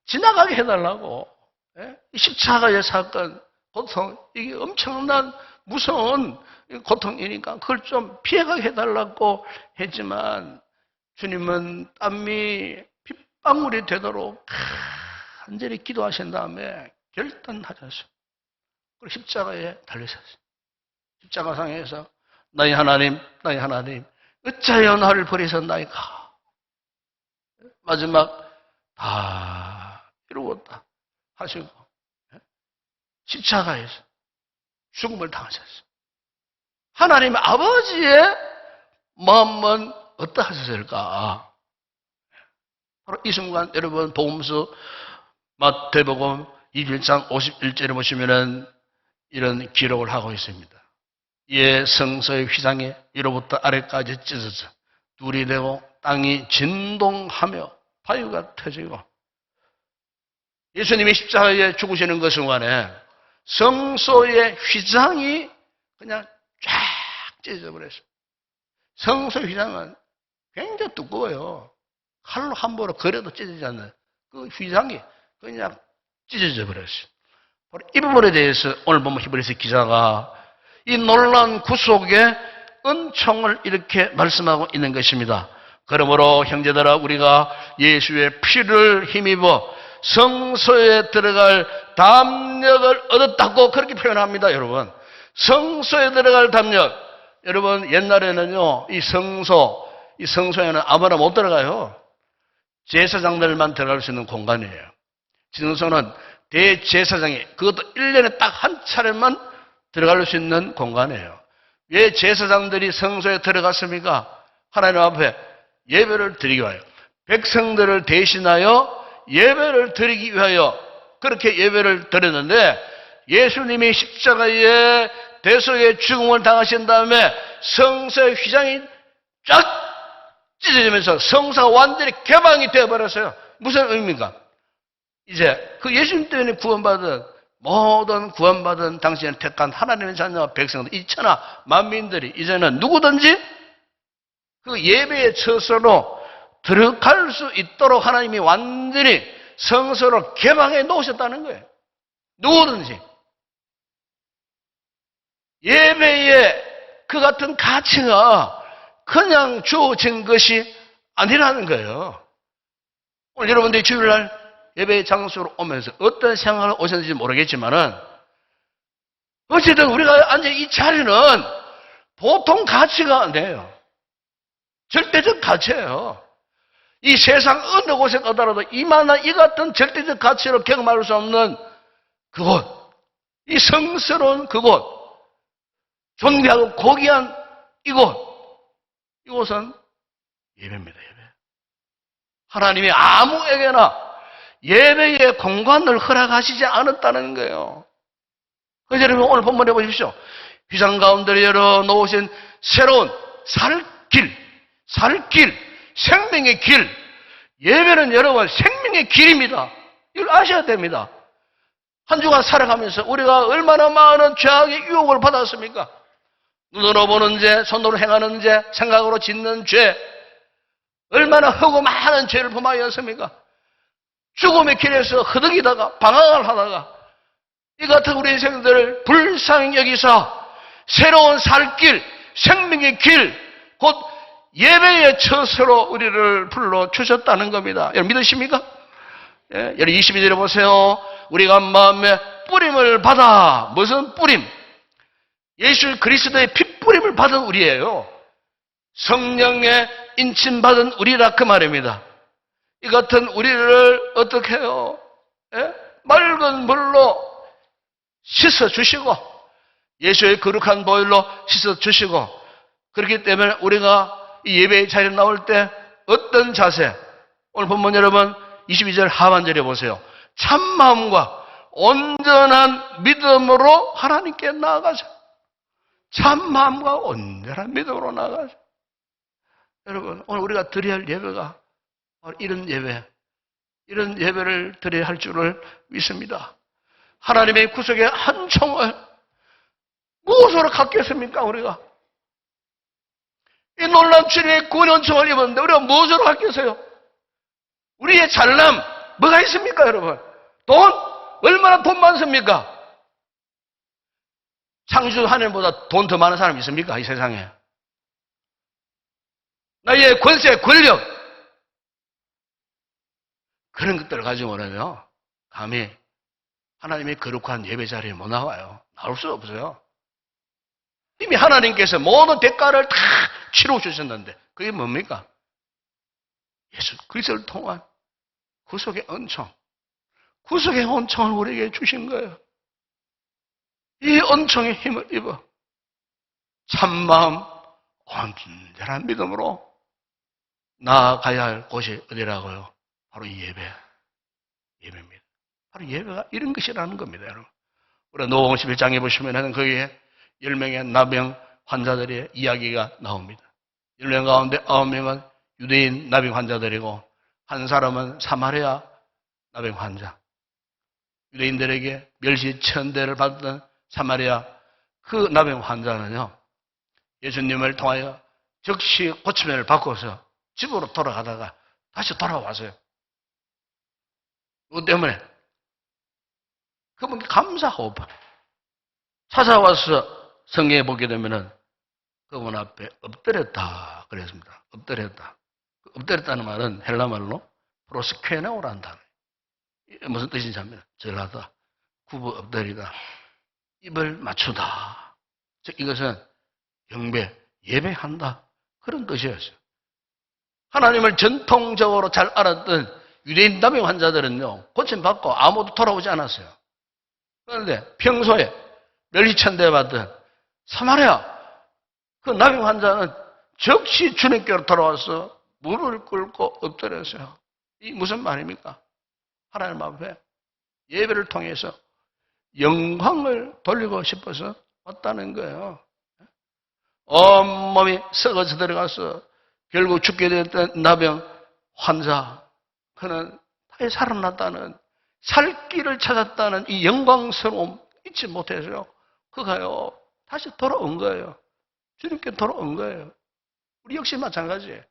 지나가게 해달라고. 이 십자가의 사건, 고통, 이게 엄청난 무서운 고통이니까 그걸 좀 피해가게 해달라고 했지만 주님은 땀이 빗방울이 되도록 간절히 기도하신 다음에 결단하셨어요. 그리고 십자가에 달리셨어요. 십자가상에서 나의 하나님, 나의 하나님, 어찌하여 나를 버리셨나이까. 마지막 다 이루었다 하시고 십자가에서 죽음을 당하셨어요. 하나님 아버지의 마음은 어떠하셨을까? 바로 이 순간 여러분 복음서 마태복음 21장 51절에 보시면은 이런 기록을 하고 있습니다. 이에 성소의 휘장이 위로부터 아래까지 찢어져 둘이 되고 땅이 진동하며 바위가 터지고 예수님이 십자가에 죽으시는 그 순간에 성소의 휘장이 그냥 쫙 찢어져 버렸어요. 성소 휘장은 굉장히 두꺼워요. 칼로 함부로 거려도 찢어지지 않는 그 휘장이 그냥 찢어져 버렸어요. 바로 이 부분에 대해서 오늘 보면 히브리서 기자가 이 놀라운 구속의 은총을 이렇게 말씀하고 있는 것입니다. 그러므로 형제들아 우리가 예수의 피를 힘입어 성소에 들어갈 담력을 얻었다고 그렇게 표현합니다. 여러분, 성소에 들어갈 담력. 여러분, 옛날에는요 이 성소에는 아무나 못 들어가요. 제사장들만 들어갈 수 있는 공간이에요. 성소는 대제사장이 그것도 1년에 딱 한 차례만 들어갈 수 있는 공간이에요. 왜 제사장들이 성소에 들어갔습니까? 하나님 앞에 예배를 드리기 위하여, 백성들을 대신하여 예배를 드리기 위하여 그렇게 예배를 드렸는데 예수님이 십자가에 대속의 죽음을 당하신 다음에 성소의 휘장이 쫙 찢어지면서 성소가 완전히 개방이 되어버렸어요. 무슨 의미입니까? 이제 그 예수님 때문에 구원받은 모든 구원받은 당신을 택한 하나님의 자녀와 백성들, 이 천하 만민들이 이제는 누구든지 그 예배의 처소로 들어갈 수 있도록 하나님이 완전히 성소를 개방해 놓으셨다는 거예요. 누구든지. 예배에 그 같은 가치가 그냥 주어진 것이 아니라는 거예요. 오늘 여러분들이 주일날 예배의 장소로 오면서 어떤 생각을 오셨는지 모르겠지만은 어쨌든 우리가 앉은 이 자리는 보통 가치가 안 돼요. 절대적 가치예요. 이 세상 어느 곳에 가더라도 이만한 이 같은 절대적 가치로 경험할 수 없는 그곳, 이 성스러운 그곳, 존귀하고 고귀한 이곳은 예배입니다. 예배. 하나님이 아무에게나 예배의 공간을 허락하시지 않았다는 거예요. 그래서 여러분 오늘 본문에 보십시오. 휘장 가운데 열어놓으신 새로운 살길, 생명의 길. 예배는 여러분 생명의 길입니다. 이걸 아셔야 됩니다. 한 주간 살아가면서 우리가 얼마나 많은 죄악의 유혹을 받았습니까? 눈으로 보는 죄, 손으로 행하는 죄, 생각으로 짓는 죄, 얼마나 허고 많은 죄를 범하였습니까? 죽음의 길에서 허덕이다가 방황을 하다가 이 같은 우리 인생들을 불쌍히 여기서 새로운 살길, 생명의 길, 곧 예배의 처소로 우리를 불러주셨다는 겁니다. 여러분 믿으십니까? 예, 여러분 22절에 보세요. 우리가 마음에 뿌림을 받아. 무슨 뿌림? 예수 그리스도의 핏뿌림을 받은 우리예요. 성령의 인침받은 우리라 그 말입니다. 이 같은 우리를 어떻게 해요? 예? 맑은 물로 씻어주시고 예수의 거룩한 보혈로 씻어주시고 그렇기 때문에 우리가 이 예배의 자리에 나올 때 어떤 자세? 오늘 본문 여러분 22절 하반절에 보세요. 참마음과 온전한 믿음으로 하나님께 나아가자. 참 마음과 온전한 믿음으로 나아가자. 여러분, 오늘 우리가 드려야 할 예배가 이런 예배를 드려야 할 줄을 믿습니다. 하나님의 구속의 한 총을 무엇으로 갖겠습니까, 우리가? 이 놀라운 주님의 구원 총을 입었는데 우리가 무엇으로 갖겠어요? 우리의 잘남, 뭐가 있습니까, 여러분? 돈? 얼마나 돈 많습니까? 창조 하늘보다 돈 더 많은 사람이 있습니까, 이 세상에? 나의 권세, 권력, 그런 것들을 가지고는요, 감히 하나님의 거룩한 예배 자리에 못 나와요. 나올 수 없어요. 이미 하나님께서 모든 대가를 다 치러 주셨는데 그게 뭡니까? 예수 그리스도를 통한 구속의 은총. 구속의 은총을 우리에게 주신 거예요. 이 은총의 힘을 입어 참마음 온전한 믿음으로 나아가야 할 곳이 어디라고요? 바로 이 예배입니다. 바로 예배가 이런 것이라는 겁니다, 여러분. 우리 노홍 11장에 보시면 거기에 10명의 나병 환자들의 이야기가 나옵니다. 10명 가운데 9명은 유대인 나병 환자들이고 한 사람은 사마리아 나병 환자. 유대인들에게 멸시 천대를 받던 사마리아 그 나병 환자는요, 예수님을 통하여 즉시 고침을 받고서 집으로 돌아가다가 다시 돌아왔어요. 그것 때문에 그분께 감사하고 찾아와서 성경에 보게 되면은 그분 앞에 엎드렸다 그랬습니다. 엎드렸다. 엎드렸다는 말은 헬라 말로 프로스케네오라는 단어. 무슨 뜻인지 합니다. 절하다, 굽어 엎드리다, 입을 맞추다. 즉 이것은 경배, 예배한다 그런 뜻이었어요. 하나님을 전통적으로 잘 알았던 유대인 나병 환자들은요, 고침받고 아무도 돌아오지 않았어요. 그런데 평소에 멸시천대 받던 사마리아 그 나병 환자는 즉시 주님께로 돌아와서 무릎을 꿇고 엎드렸어요. 이 무슨 말입니까? 하나님 앞에 예배를 통해서 영광을 돌리고 싶어서 왔다는 거예요. 온몸이 썩어져 들어가서 결국 죽게 되었던 나병 환자, 그는 다시 살아났다는, 살 길을 찾았다는 이 영광스러움 잊지 못해서요, 그가요 다시 돌아온 거예요. 주님께 돌아온 거예요. 우리 역시 마찬가지예요.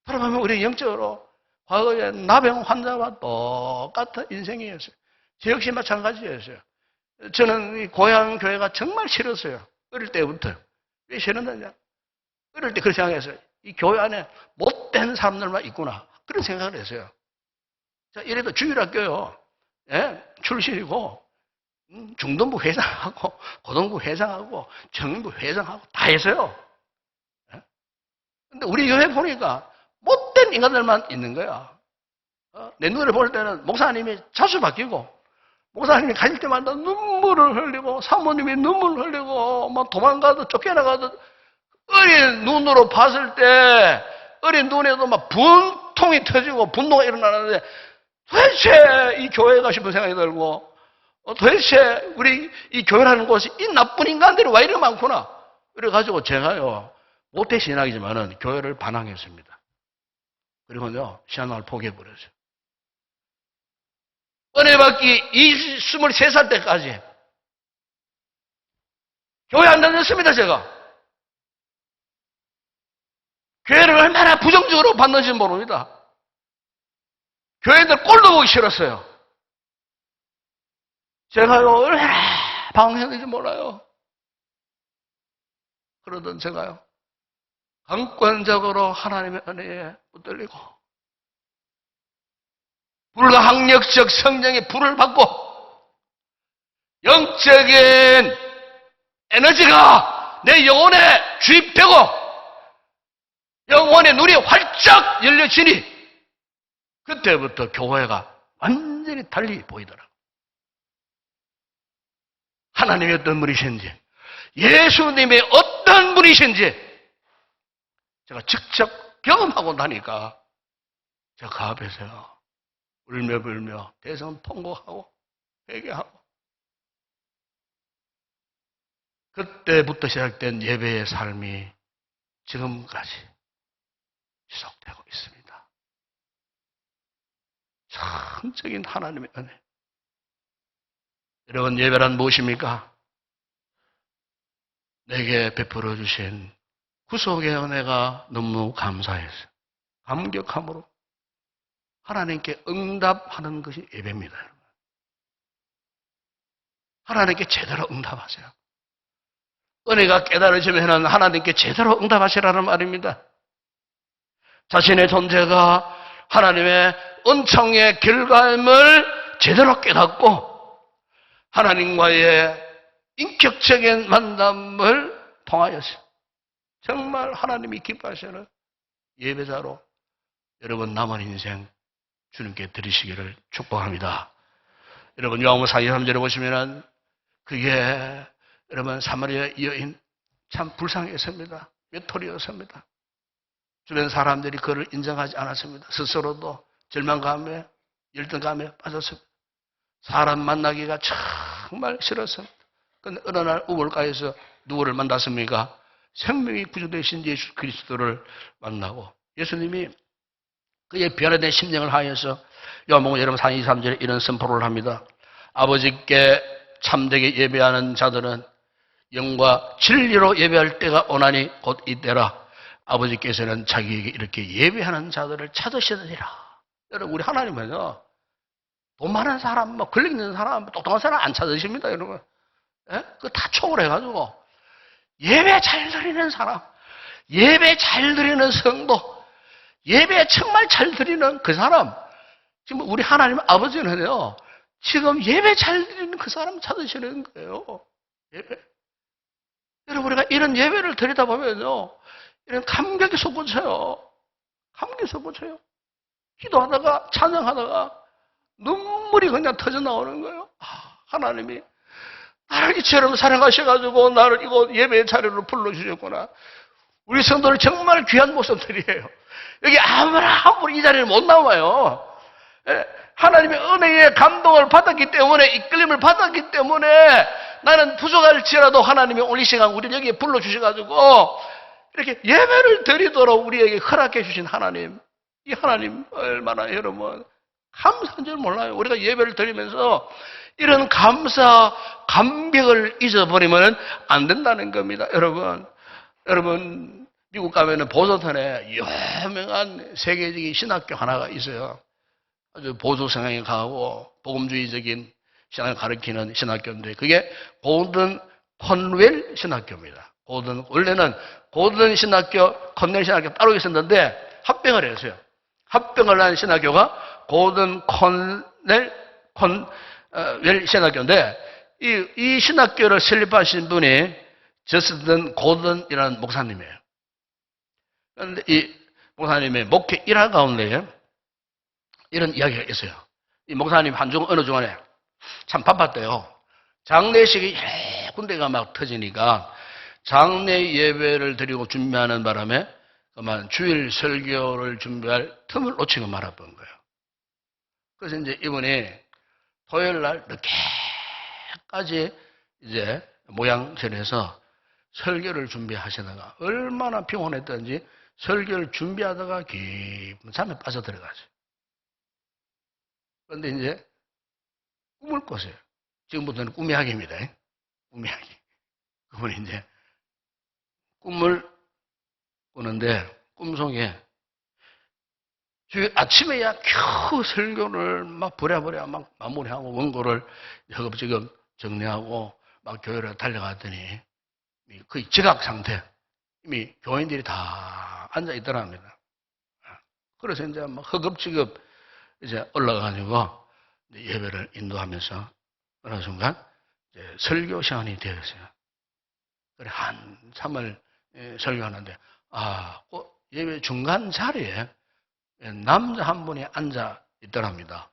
돌아가면 우리 영적으로 과거의 나병 환자와 똑같은 인생이었어요. 저 역시 마찬가지였어요. 저는 이 고향 교회가 정말 싫었어요. 어릴 때부터. 왜 싫었느냐? 어릴 때 그렇게 생각했어요. 이 교회 안에 못된 사람들만 있구나. 그런 생각을 했어요. 자, 이래도 주일학교요, 예? 출신이고, 중등부 회장하고, 고등부 회장하고, 청년부 회장하고 다 했어요. 예? 근데 우리 교회 보니까 못된 인간들만 있는 거야. 내 눈에 볼 때는 목사님이 자주 바뀌고, 목사님이 가실 때마다 눈물을 흘리고, 사모님이 눈물을 흘리고, 막 도망가듯 쫓겨나가듯, 어린 눈으로 봤을 때, 어린 눈에도 막 분통이 터지고 분노가 일어나는데, 도대체 이 교회가 싶은 생각이 들고, 도대체 우리 이 교회라는 곳이 이 나쁜 인간들이 왜 이렇게 많구나. 그래가지고 제가요, 모태 신학이지만은 교회를 반항했습니다. 그리고요, 신앙을 포기해버렸어요. 은혜 받기 23살 때까지 교회 안 다녔습니다, 제가. 교회를 얼마나 부정적으로 봤는지 모릅니다. 교회들 꼴도 보기 싫었어요. 제가요, 얼마나 방해했는지 몰라요. 그러던 제가요, 강권적으로 하나님의 은혜에 붙들리고, 불가항력적 성령의 불을 받고, 영적인 에너지가 내 영혼에 주입되고, 영혼의 눈이 활짝 열려지니, 그때부터 교회가 완전히 달리 보이더라고요. 하나님이 어떤 분이신지, 예수님이 어떤 분이신지 제가 직접 경험하고 나니까 제가 그 앞에서요, 울며불며 대성 통곡하고 회개하고 그때부터 시작된 예배의 삶이 지금까지 지속되고 있습니다. 전적인 하나님의 은혜. 여러분, 예배란 무엇입니까? 내게 베풀어 주신 구속의 은혜가 너무 감사해서 감격함으로 하나님께 응답하는 것이 예배입니다. 여러분. 하나님께 제대로 응답하세요. 은혜가 깨달으시면 하나님께 제대로 응답하시라는 말입니다. 자신의 존재가 하나님의 은총의 결과임을 제대로 깨닫고 하나님과의 인격적인 만남을 통하여서 정말 하나님이 기뻐하시는 예배자로 여러분 남은 인생 주님께 드리시기를 축복합니다. 여러분 요한복음 4장 3절에 보시면 그게 여러분 사마리아 여인 참 불쌍했습니다. 외톨이였습니다. 주변 사람들이 그를 인정하지 않았습니다. 스스로도 절망감에 열등감에 빠졌습니다. 사람 만나기가 정말 싫었습니다. 그런데 어느 날 우물가에서 누구를 만났습니까? 생명이 구주 되신 예수 그리스도를 만나고 예수님이 그의 변화된 심령을 하여서 요한복음 여러분 4장 23절에 이런 선포를 합니다. 아버지께 참되게 예배하는 자들은 영과 진리로 예배할 때가 오나니 곧 이때라. 아버지께서는 자기에게 이렇게 예배하는 자들을 찾으시느니라. 여러분 우리 하나님은요 돈 많은 사람, 권력 있는 사람, 똑똑한 사람 안 찾으십니다, 여러분. 예? 그거 다 초월해가지고 예배 잘 드리는 사람, 예배 잘 드리는 성도, 예배 정말 잘 드리는 그 사람. 지금 우리 하나님 아버지는요 지금 예배 잘 드리는 그 사람 찾으시는 거예요. 예배. 여러분 우리가 이런 예배를 드리다 보면요 이런 감격이 솟구쳐요. 감격이 솟구쳐요. 기도하다가 찬양하다가 눈물이 그냥 터져 나오는 거예요. 하나님이 나를 이처럼 사랑하셔가지고 나를 이곳 예배의 자리로 불러주셨구나. 우리 성도는 정말 귀한 모습들이에요. 여기 아무리 이 자리에 못 나와요. 하나님의 은혜의 감동을 받았기 때문에 이끌림을 받았기 때문에 나는 부족할지라도 하나님이 오늘 이 시간 우리를 여기에 불러주셔가지고 이렇게 예배를 드리도록 우리에게 허락해 주신 하나님, 이 하나님 얼마나 여러분 감사한 줄 몰라요. 우리가 예배를 드리면서 이런 감사, 감격을 잊어버리면 안 된다는 겁니다. 여러분 미국 가면은 보스턴에 유명한 세계적인 신학교 하나가 있어요. 아주 보수 성향이 강하고 복음주의적인 신앙을 가르치는 신학교인데 그게 고든 컨웰 신학교입니다. 원래는 고든 신학교, 컨웰 신학교 따로 있었는데 합병을 했어요. 합병을 한 신학교가 고든 컨웰 신학교인데 이 신학교를 설립하신 분이 저스틴 고든이라는 목사님이에요. 그런데 이 목사님의 목회 일화 가운데 이런 이야기가 있어요. 이 목사님 어느 중간에 참 바빴대요. 장례식이 여러 군데가 막 터지니까 장례 예배를 드리고 준비하는 바람에 그만 주일 설교를 준비할 틈을 놓치고 말아본 거예요. 그래서 이제 이분이 토요일 날 늦게까지 이제 모양전에서 설교를 준비하시다가 얼마나 피곤했던지 설교를 준비하다가 깊은 잠에 빠져들어가죠. 그런데 이제 꿈을 꿨어요. 지금부터는 꿈 이야기입니다. 꿈 이야기. 그분이 이제 꿈을 꾸는데 꿈속에 주일 아침에야 겨우 설교를 막 부랴부랴 막 마무리하고 원고를 허겁지겁 정리하고 막 교회로 달려갔더니 거의 지각 상태. 이미 교인들이 다 앉아 있더랍니다. 그래서 이제 막 허겁지겁 이제 올라가가지고 예배를 인도하면서 어느 순간 이제 설교 시간이 되었어요. 그래 한참을 설교하는데 예배 중간 자리에 남자 한 분이 앉아 있더랍니다.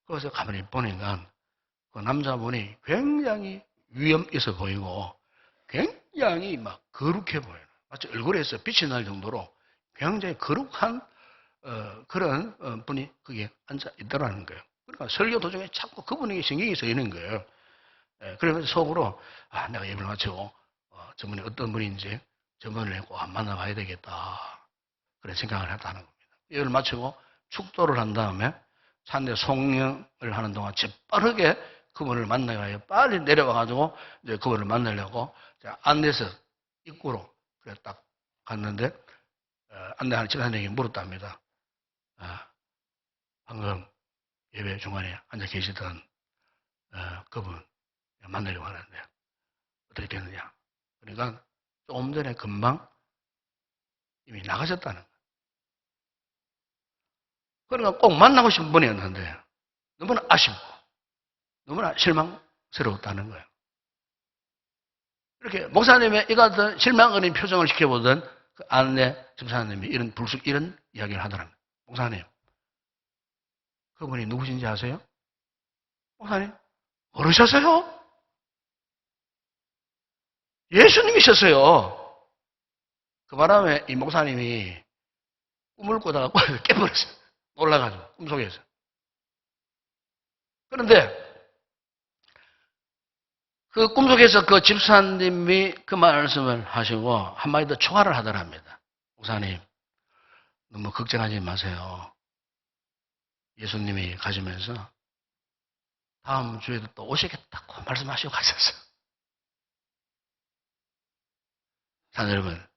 그래서 가만히 보니까 그 남자분이 굉장히 위험 있어 보이고 굉장히 막 거룩해 보여요. 마치 얼굴에서 빛이 날 정도로 굉장히 거룩한 그런 분이 거기에 앉아 있더라는 거예요. 그러니까 설교 도중에 자꾸 그분에게 신경이 쓰이는 거예요. 그러면서 속으로, 내가 예배를 마치고, 저분이 어떤 분인지, 저분을 꼭 안 만나봐야 되겠다. 그런 생각을 했다는 겁니다. 예배를 마치고 축도를 한 다음에 산에 송영을 하는 동안 재빠르게 그분을 만나야 빨리 내려와가지고 이제 그분을 만나려고 안내석 입구로 그래 딱 갔는데 안내하는 집사님에게 물었답니다. 방금 예배 중간에 앉아 계시던 그분 만나려고 하는데 어떻게 됐느냐. 그러니까 조금 전에 금방 이미 나가셨다는 거예요. 그러니까 꼭 만나고 싶은 분이었는데 너무나 아쉽고 너무나 실망스러웠다는 거예요. 이렇게 목사님의 이 같은 실망 어린 표정을 지켜보던 그 안내 집사님이 이런 이야기를 하더라고요. 목사님, 그분이 누구신지 아세요? 목사님, 모르셨어요? 예수님이셨어요. 그 바람에 이 목사님이 꿈을 꾸다가 깨버렸어요. 놀라가지고, 꿈속에서. 그런데, 그 꿈속에서 그 집사님이 그 말씀을 하시고 한마디 더 추가를 하더랍니다. 목사님, 너무 걱정하지 마세요. 예수님이 가시면서 다음 주에도 또 오시겠다고 말씀하시고 가셨어요. 자, 여러분,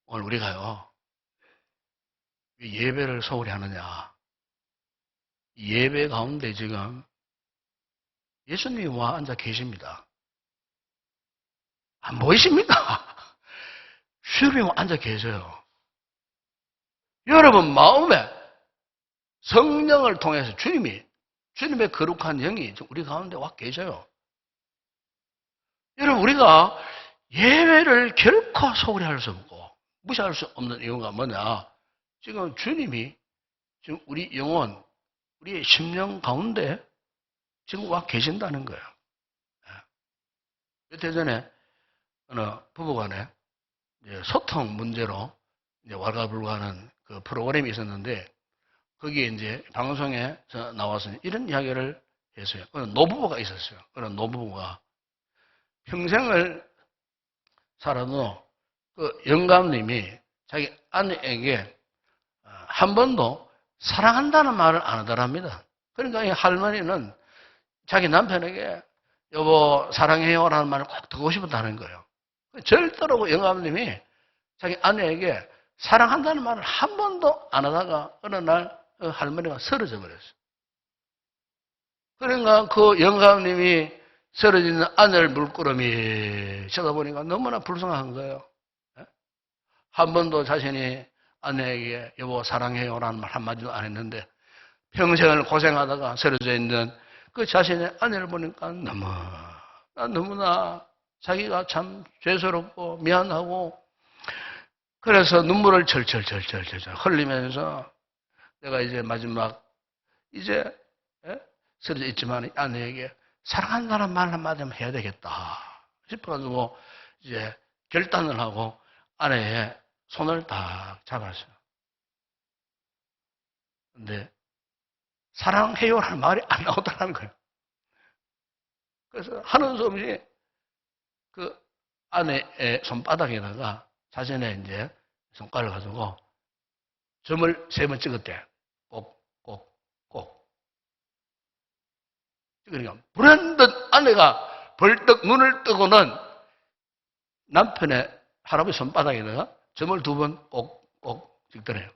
오늘 우리가요, 예배를 소홀히 하느냐. 예배 가운데 지금 예수님이 와 앉아 계십니다. 안 보이십니까? 주님이 와 앉아 계세요. 여러분 마음에 성령을 통해서 주님의 거룩한 영이 우리 가운데 와 계셔요. 여러분 우리가 예배를 결코 소홀히 할 수 없고 무시할 수 없는 이유가 뭐냐? 지금 주님이 지금 우리 영혼, 우리의 심령 가운데 지금 와 계신다는 거예요. 몇 해 전에 어느 부부간에 소통 문제로 이제 왈가불가하는 그 프로그램이 있었는데 거기에 이제 방송에서 나와서 이런 이야기를 했어요. 어느 노부부가 있었어요. 어느 노부부가 평생을 살아도 그 영감님이 자기 아내에게 한 번도 사랑한다는 말을 안 하더랍니다. 그러니까 이 할머니는 자기 남편에게 여보 사랑해요 라는 말을 꼭 듣고 싶었다는 거예요. 절대로 그 영감님이 자기 아내에게 사랑한다는 말을 한 번도 안 하다가 어느 날 그 할머니가 쓰러져 버렸어요. 그러니까 그 영감님이 쓰러지는 아내를 물끄러미 쳐다보니까 너무나 불쌍한 거예요. 한 번도 자신이 아내에게 여보 사랑해요 라는 말 한마디도 안 했는데 평생을 고생하다가 쓰러져 있는 그 자신의 아내를 보니까 너무나 자기가 참 죄스럽고 미안하고 그래서 눈물을 철철 흘리면서 내가 이제 마지막 이제 쓰러져 있지만 아내에게 사랑한다는 말 한마디만 해야 되겠다 싶어가지고 이제 결단을 하고 아내의 손을 딱 잡았어요. 근데 사랑해요라는 말이 안 나오더라는 거예요. 그래서 하는 수 없이 그 아내의 손바닥에다가 자신의 이제 손가락을 가지고 점을 3번 찍었대. 꼭. 그러니까 불현듯 아내가 벌떡 눈을 뜨고는 남편의 할아버지 손바닥에다가 점을 2번 꼭 찍더래요.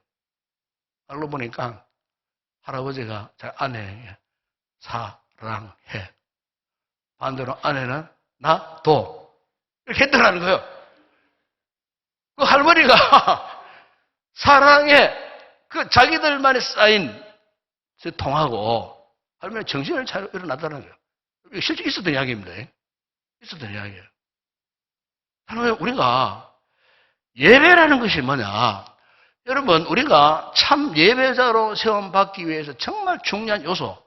알고 보니까 할아버지가 자 아내에게 사랑해. 반대로 아내는 나도. 이렇게 했더라는 거예요. 그 할머니가 사랑해. 그 자기들만이 쌓인 통하고 할머니 정신을 차리고 일어났다는 거예요. 실제 있었던 이야기입니다. 있었던 이야기예요. 하나님 우리가 예배라는 것이 뭐냐? 여러분 우리가 참 예배자로 세움받기 위해서 정말 중요한 요소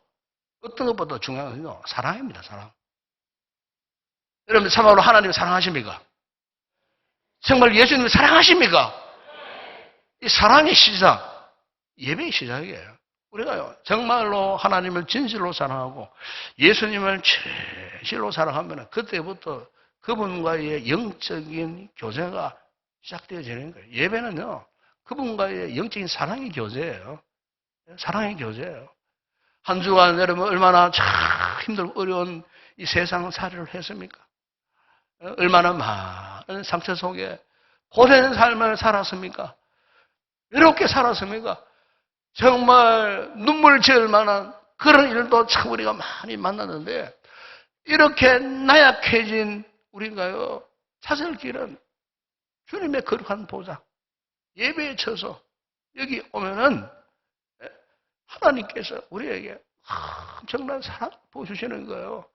어떤 것보다 중요한 것은요 사랑입니다. 사랑. 여러분 참으로 하나님 사랑하십니까? 정말 예수님을 사랑하십니까? 이 사랑의 시작 예배의 시작이에요. 우리가요, 정말로 하나님을 진실로 사랑하고 예수님을 진실로 사랑하면 그때부터 그분과의 영적인 교제가 시작되어지는 거예요. 예배는요, 그분과의 영적인 사랑의 교제예요. 사랑의 교제예요. 한 주간 여러분 얼마나 참 힘들고 어려운 이 세상 살이를 했습니까? 얼마나 많은 상처 속에 고된 삶을 살았습니까? 외롭게 살았습니까? 정말 눈물 지을 만한 그런 일도 참 우리가 많이 만났는데, 이렇게 나약해진 우리가요, 찾을 길은 주님의 거룩한 보좌, 예배에 쳐서 여기 오면은 하나님께서 우리에게 엄청난 사랑 보여주시는 거예요.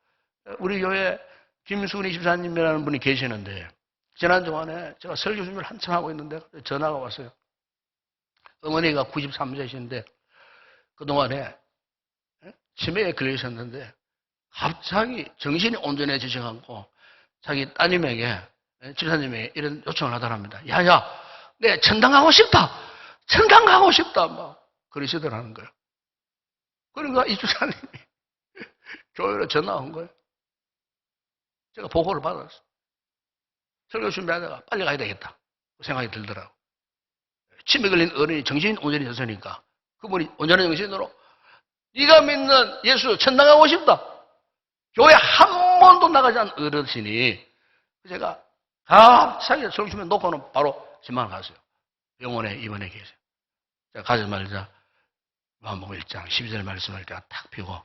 우리 교회 김순희 집사님이라는 분이 계시는데, 지난 주간에 제가 설교 준비를 한참 하고 있는데 전화가 왔어요. 어머니가 93세신데 그동안에 치매에 걸리셨는데 갑자기 정신이 온전해지지 않고 자기 따님에게, 집사님에게 이런 요청을 하더랍니다. 야야, 내 천당 가고 싶다. 천당 가고 싶다. 막 그러시더라는 거예요. 그러니까 이 집사님이 교회로 전화 온 거예요. 제가 보고를 받았어요. 설교 준비하다가 빨리 가야 되겠다 그 생각이 들더라고요. 치매 걸린 어른이 정신이 온전해졌으니까 그분이 온전한 정신으로 네가 믿는 예수 천당 가고 싶다. 교회 한 번도 나가지 않은 어르신이, 제가 갑자기 설교주면 놓고는 바로 집만 갔어요. 병원에 입원해 계세요. 제가 가자마자 마음복음 1장 12절 말씀을 제가 탁 펴고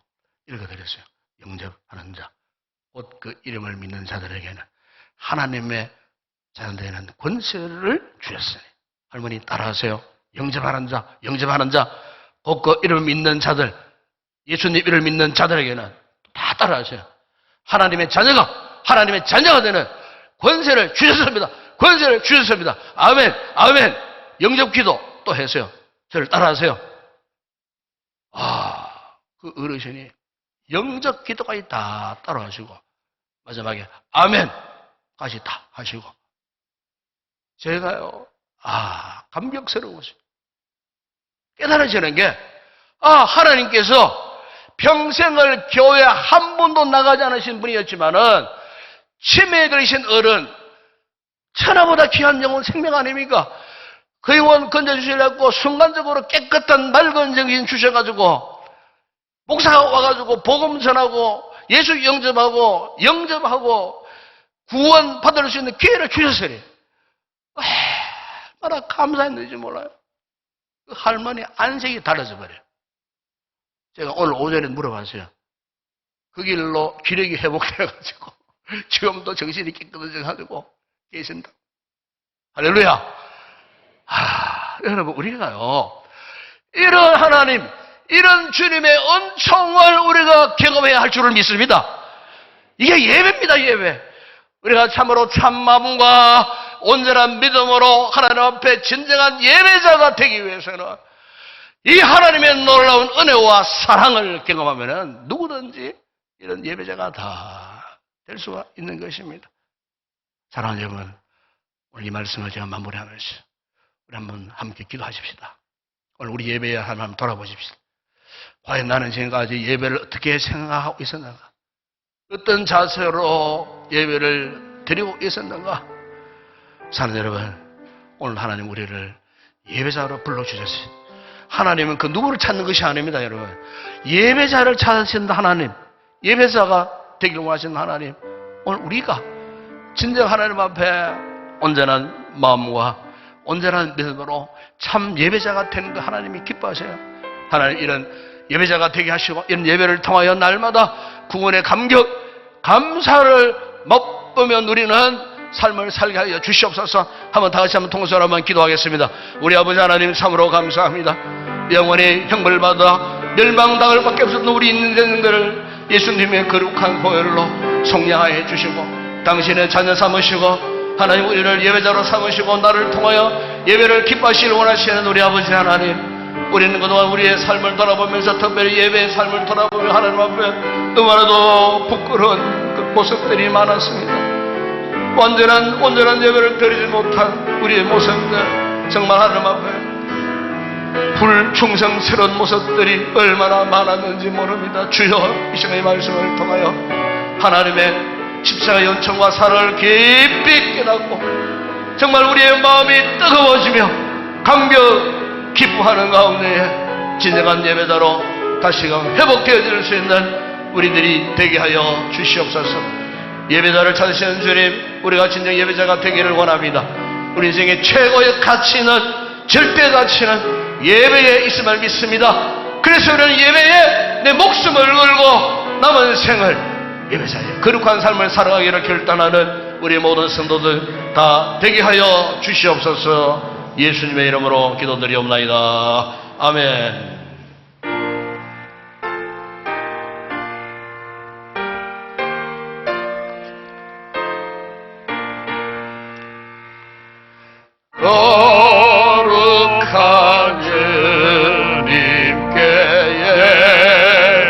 읽어드렸어요. 영접하는 자, 곧 그 이름을 믿는 자들에게는 하나님의 자녀되는 권세를 주셨으니. 할머니 따라하세요. 영접하는 자, 영접하는 자, 곧 그 이름을 믿는 자들, 예수님 이름을 믿는 자들에게는 다 따라하세요. 하나님의 자녀가 되는 권세를 주셨습니다. 권세를 주셨습니다. 아멘, 아멘. 영접 기도 또 했어요. 저를 따라하세요. 그 어르신이 영접 기도까지 다 따라하시고 마지막에 아멘까지 다 하시고, 제가요, 감격스러워서 깨달아지는 게, 하나님께서 평생을 교회 한 번도 나가지 않으신 분이었지만은 치매에 걸리신 어른, 천하보다 귀한 영혼 생명 아닙니까? 그 영혼 건져주시려고 순간적으로 깨끗한 맑은 정신 주셔가지고 목사가 와가지고 복음 전하고 예수 영접하고 구원 받을 수 있는 기회를 주셨으니 얼마나 감사했는지 몰라요. 그 할머니 안색이 달라져 버려요. 제가 오늘 오전에 물어봤어요. 그 길로 기력이 회복해가지고 지금도 정신이 깨끗해져가지고 계신다. 할렐루야. 여러분, 우리가요, 이런 하나님, 이런 주님의 은총을 우리가 경험해야 할 줄을 믿습니다. 이게 예배입니다, 예배. 우리가 참으로 참 마음과 온전한 믿음으로 하나님 앞에 진정한 예배자가 되기 위해서는 이 하나님의 놀라운 은혜와 사랑을 경험하면 누구든지 이런 예배자가 다 될 수가 있는 것입니다. 사랑하는 여러분, 오늘 이 말씀을 제가 마무리하면서 우리 한번 함께 기도하십시다. 오늘 우리 예배에 한번 돌아보십시다. 과연 나는 지금까지 예배를 어떻게 생각하고 있었는가? 어떤 자세로 예배를 드리고 있었는가? 사랑하는 여러분, 오늘 하나님 우리를 예배자로 불러주셨어요. 하나님은 그 누구를 찾는 것이 아닙니다, 여러분. 예배자를 찾으신 하나님, 예배자가 되기를 원하시는 하나님, 오늘 우리가 진정 하나님 앞에 온전한 마음과 온전한 믿음으로 참 예배자가 되는 거 하나님이 기뻐하세요. 하나님 이런 예배자가 되게 하시고 이런 예배를 통하여 날마다 구원의 감격, 감사를 맛보며 누리는 삶을 살게 하여 주시옵소서. 한번 다 같이 한번 통성으로 한번 기도하겠습니다. 우리 아버지 하나님 참으로 감사합니다. 영원히 형벌 받아 멸망당할 밖에 없었던 우리 인생들을 예수님의 거룩한 보혈로 속량하여 주시고 당신의 자녀 삼으시고 하나님 우리를 예배자로 삼으시고 나를 통하여 예배를 기뻐하시길 원하시는 우리 아버지 하나님, 우리는 그동안 우리의 삶을 돌아보면서 특별히 예배의 삶을 돌아보며 하나님 앞에 너무나도 부끄러운 그 모습들이 많았습니다. 온전한 예배를 드리지 못한 우리의 모습들, 정말 하나님 앞에 불충성스러운 모습들이 얼마나 많았는지 모릅니다. 주여, 이 시간의 말씀을 통하여 하나님의 십자가 연천과 사랑을 깊이 깨닫고 정말 우리의 마음이 뜨거워지며 감격 기뻐하는 가운데에 진정한 예배자로 다시금 회복되어질 수 있는 우리들이 되게 하여 주시옵소서. 예배자를 찾으시는 주님, 우리가 진정 예배자가 되기를 원합니다. 우리 인생의 최고의 가치는, 절대 가치는 예배에 있음을 믿습니다. 그래서 우리는 예배에 내 목숨을 걸고 남은 생을 예배자의 거룩한 삶을 살아가기를 결단하는 우리 모든 성도들 다 되게 하여 주시옵소서. 예수님의 이름으로 기도드리옵나이다. 아멘. 거룩한 주님께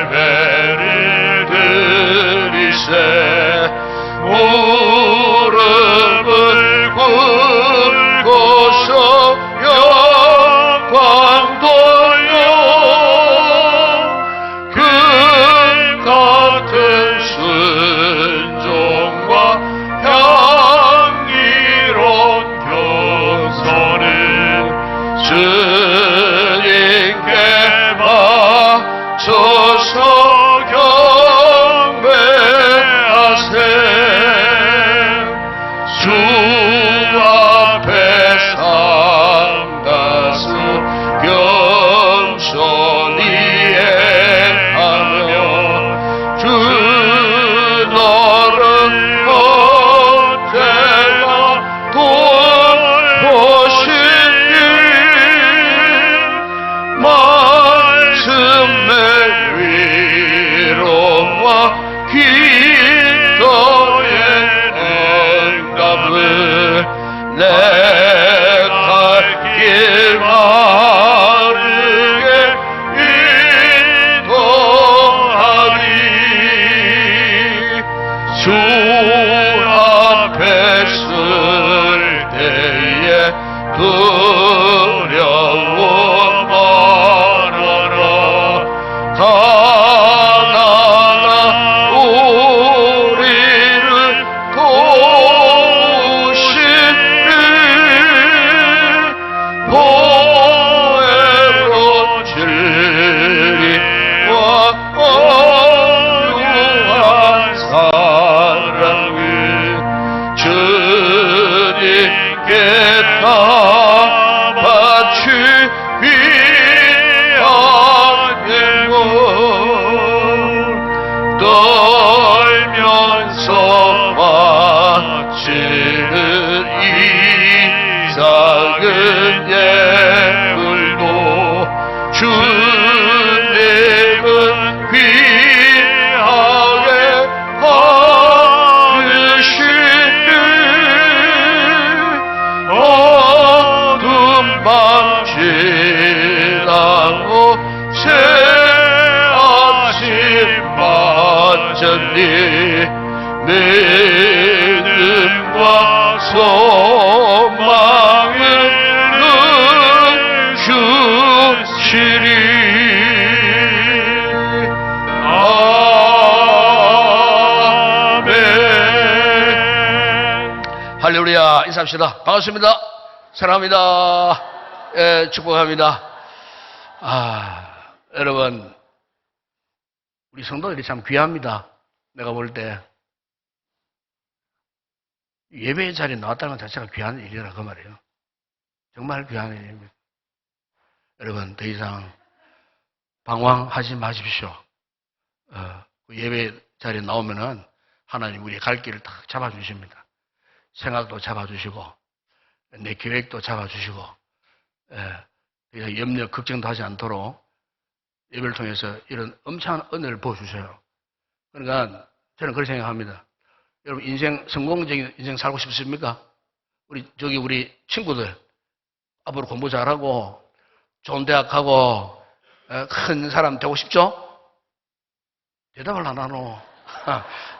예배를 드리세 무릎을 꿇고서 영광 돌려 그 같은 순종과 향기로운 교선을 주님께 바쳐서 경배하세 주 앞에 삼가서 겸손히 행하며 주 너를 언제나 돌보시니 말씀의 위로와 기도의 응답을 내 갈 길 바르게 인도하리 주 앞에 쓸 때에 두려워 말아라 가난한 우리를 도우시니 보혜로 진리와 온유한 사랑을 주님께 다 바치기 아니고 떨면서 바치는 이 작은 예물도 주님은 귀하게 받으시니 어둠 밤 지나고 새 아침 완전히 믿음과 소망을 주시리. 아멘. 할렐루야. 인사합시다. 반갑습니다. 사랑합니다. 예, 축복합니다. 여러분, 우리 성도들이 참 귀합니다. 내가 볼 때 예배 자리에 나왔다는 것 자체가 귀한 일이라 그 말이에요. 정말 귀한 일입니다. 여러분, 더 이상 방황하지 마십시오. 예배 자리에 나오면은 하나님 우리의 갈 길을 딱 잡아주십니다. 생각도 잡아주시고 내 계획도 잡아주시고 염려 걱정도 하지 않도록 예배를 통해서 이런 엄청난 은혜를 부어주셔요. 그러니까 저는 그렇게 생각합니다. 여러분, 성공적인 인생 살고 싶습니까? 우리 친구들 앞으로 공부 잘하고 좋은 대학 가고 큰 사람 되고 싶죠? 대답을 안 하노.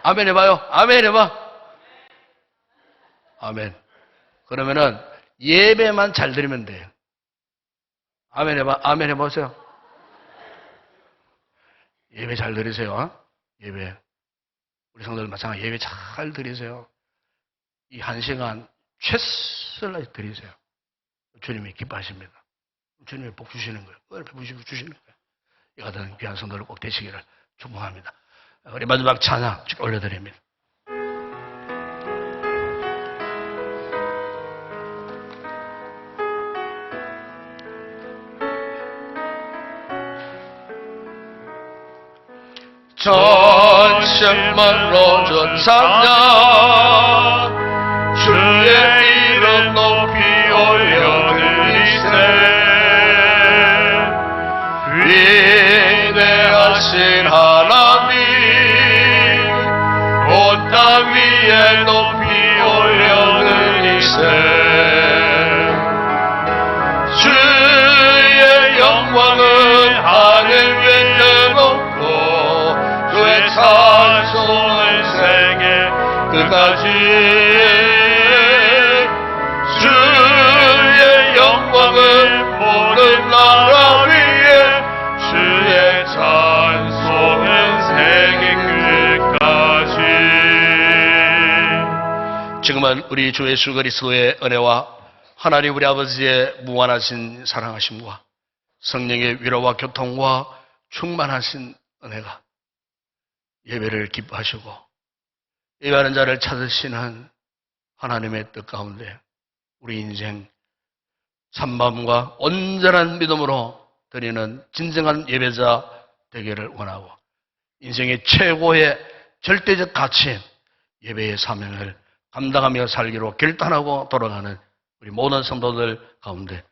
아멘 해봐요. 아멘 해봐. 아멘. 그러면은 예배만 잘 드리면 돼요. 아멘 해보세요. 예배 잘 드리세요. 예배. 우리 성도들 마찬가지 예배 잘 드리세요. 이 한 시간 최선을 드리세요. 주님이 기뻐하십니다. 주님이 복 주시는 거예요. 은혜 주시는 거예요. 이 같은 귀한 성도들 꼭 되시기를 축복합니다. 우리 마지막 찬양 올려드립니다. 전심만으로 전 찬양 주의 이름 높이 올려드리세 위대하신 하나님 온 땅 위에 높이 올려드리세 주의 영광은 하늘 위에 높고 주의 찬송을 세계 끝까지 주의 영광을 모든 나라 위에 주의 찬송은 세계 끝까지. 지금은 우리 주 예수 그리스도의 은혜와 하나님 우리 아버지의 무한하신 사랑하심과 성령의 위로와 교통과 충만하신 은혜가 예배를 기뻐하시고 예배하는 자를 찾으시는 하나님의 뜻 가운데 우리 인생 참마음과 온전한 믿음으로 드리는 진정한 예배자 되기를 원하고 인생의 최고의 절대적 가치인 예배의 사명을 감당하며 살기로 결단하고 돌아가는 우리 모든 성도들 가운데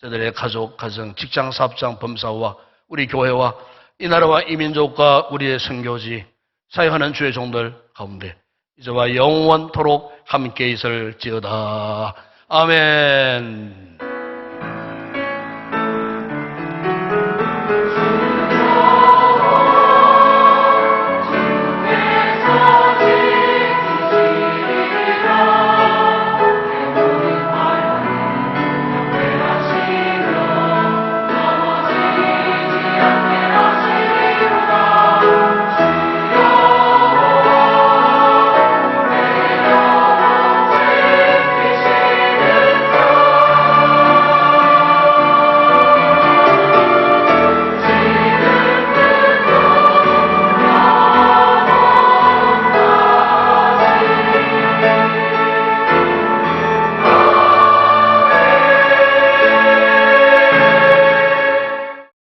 저들의 가족, 가정, 직장, 사업장, 범사와 우리 교회와 이 나라와 이 민족과 우리의 선교지 사역하는 주의 종들 가운데 이제와 영원토록 함께 있을지어다. 아멘.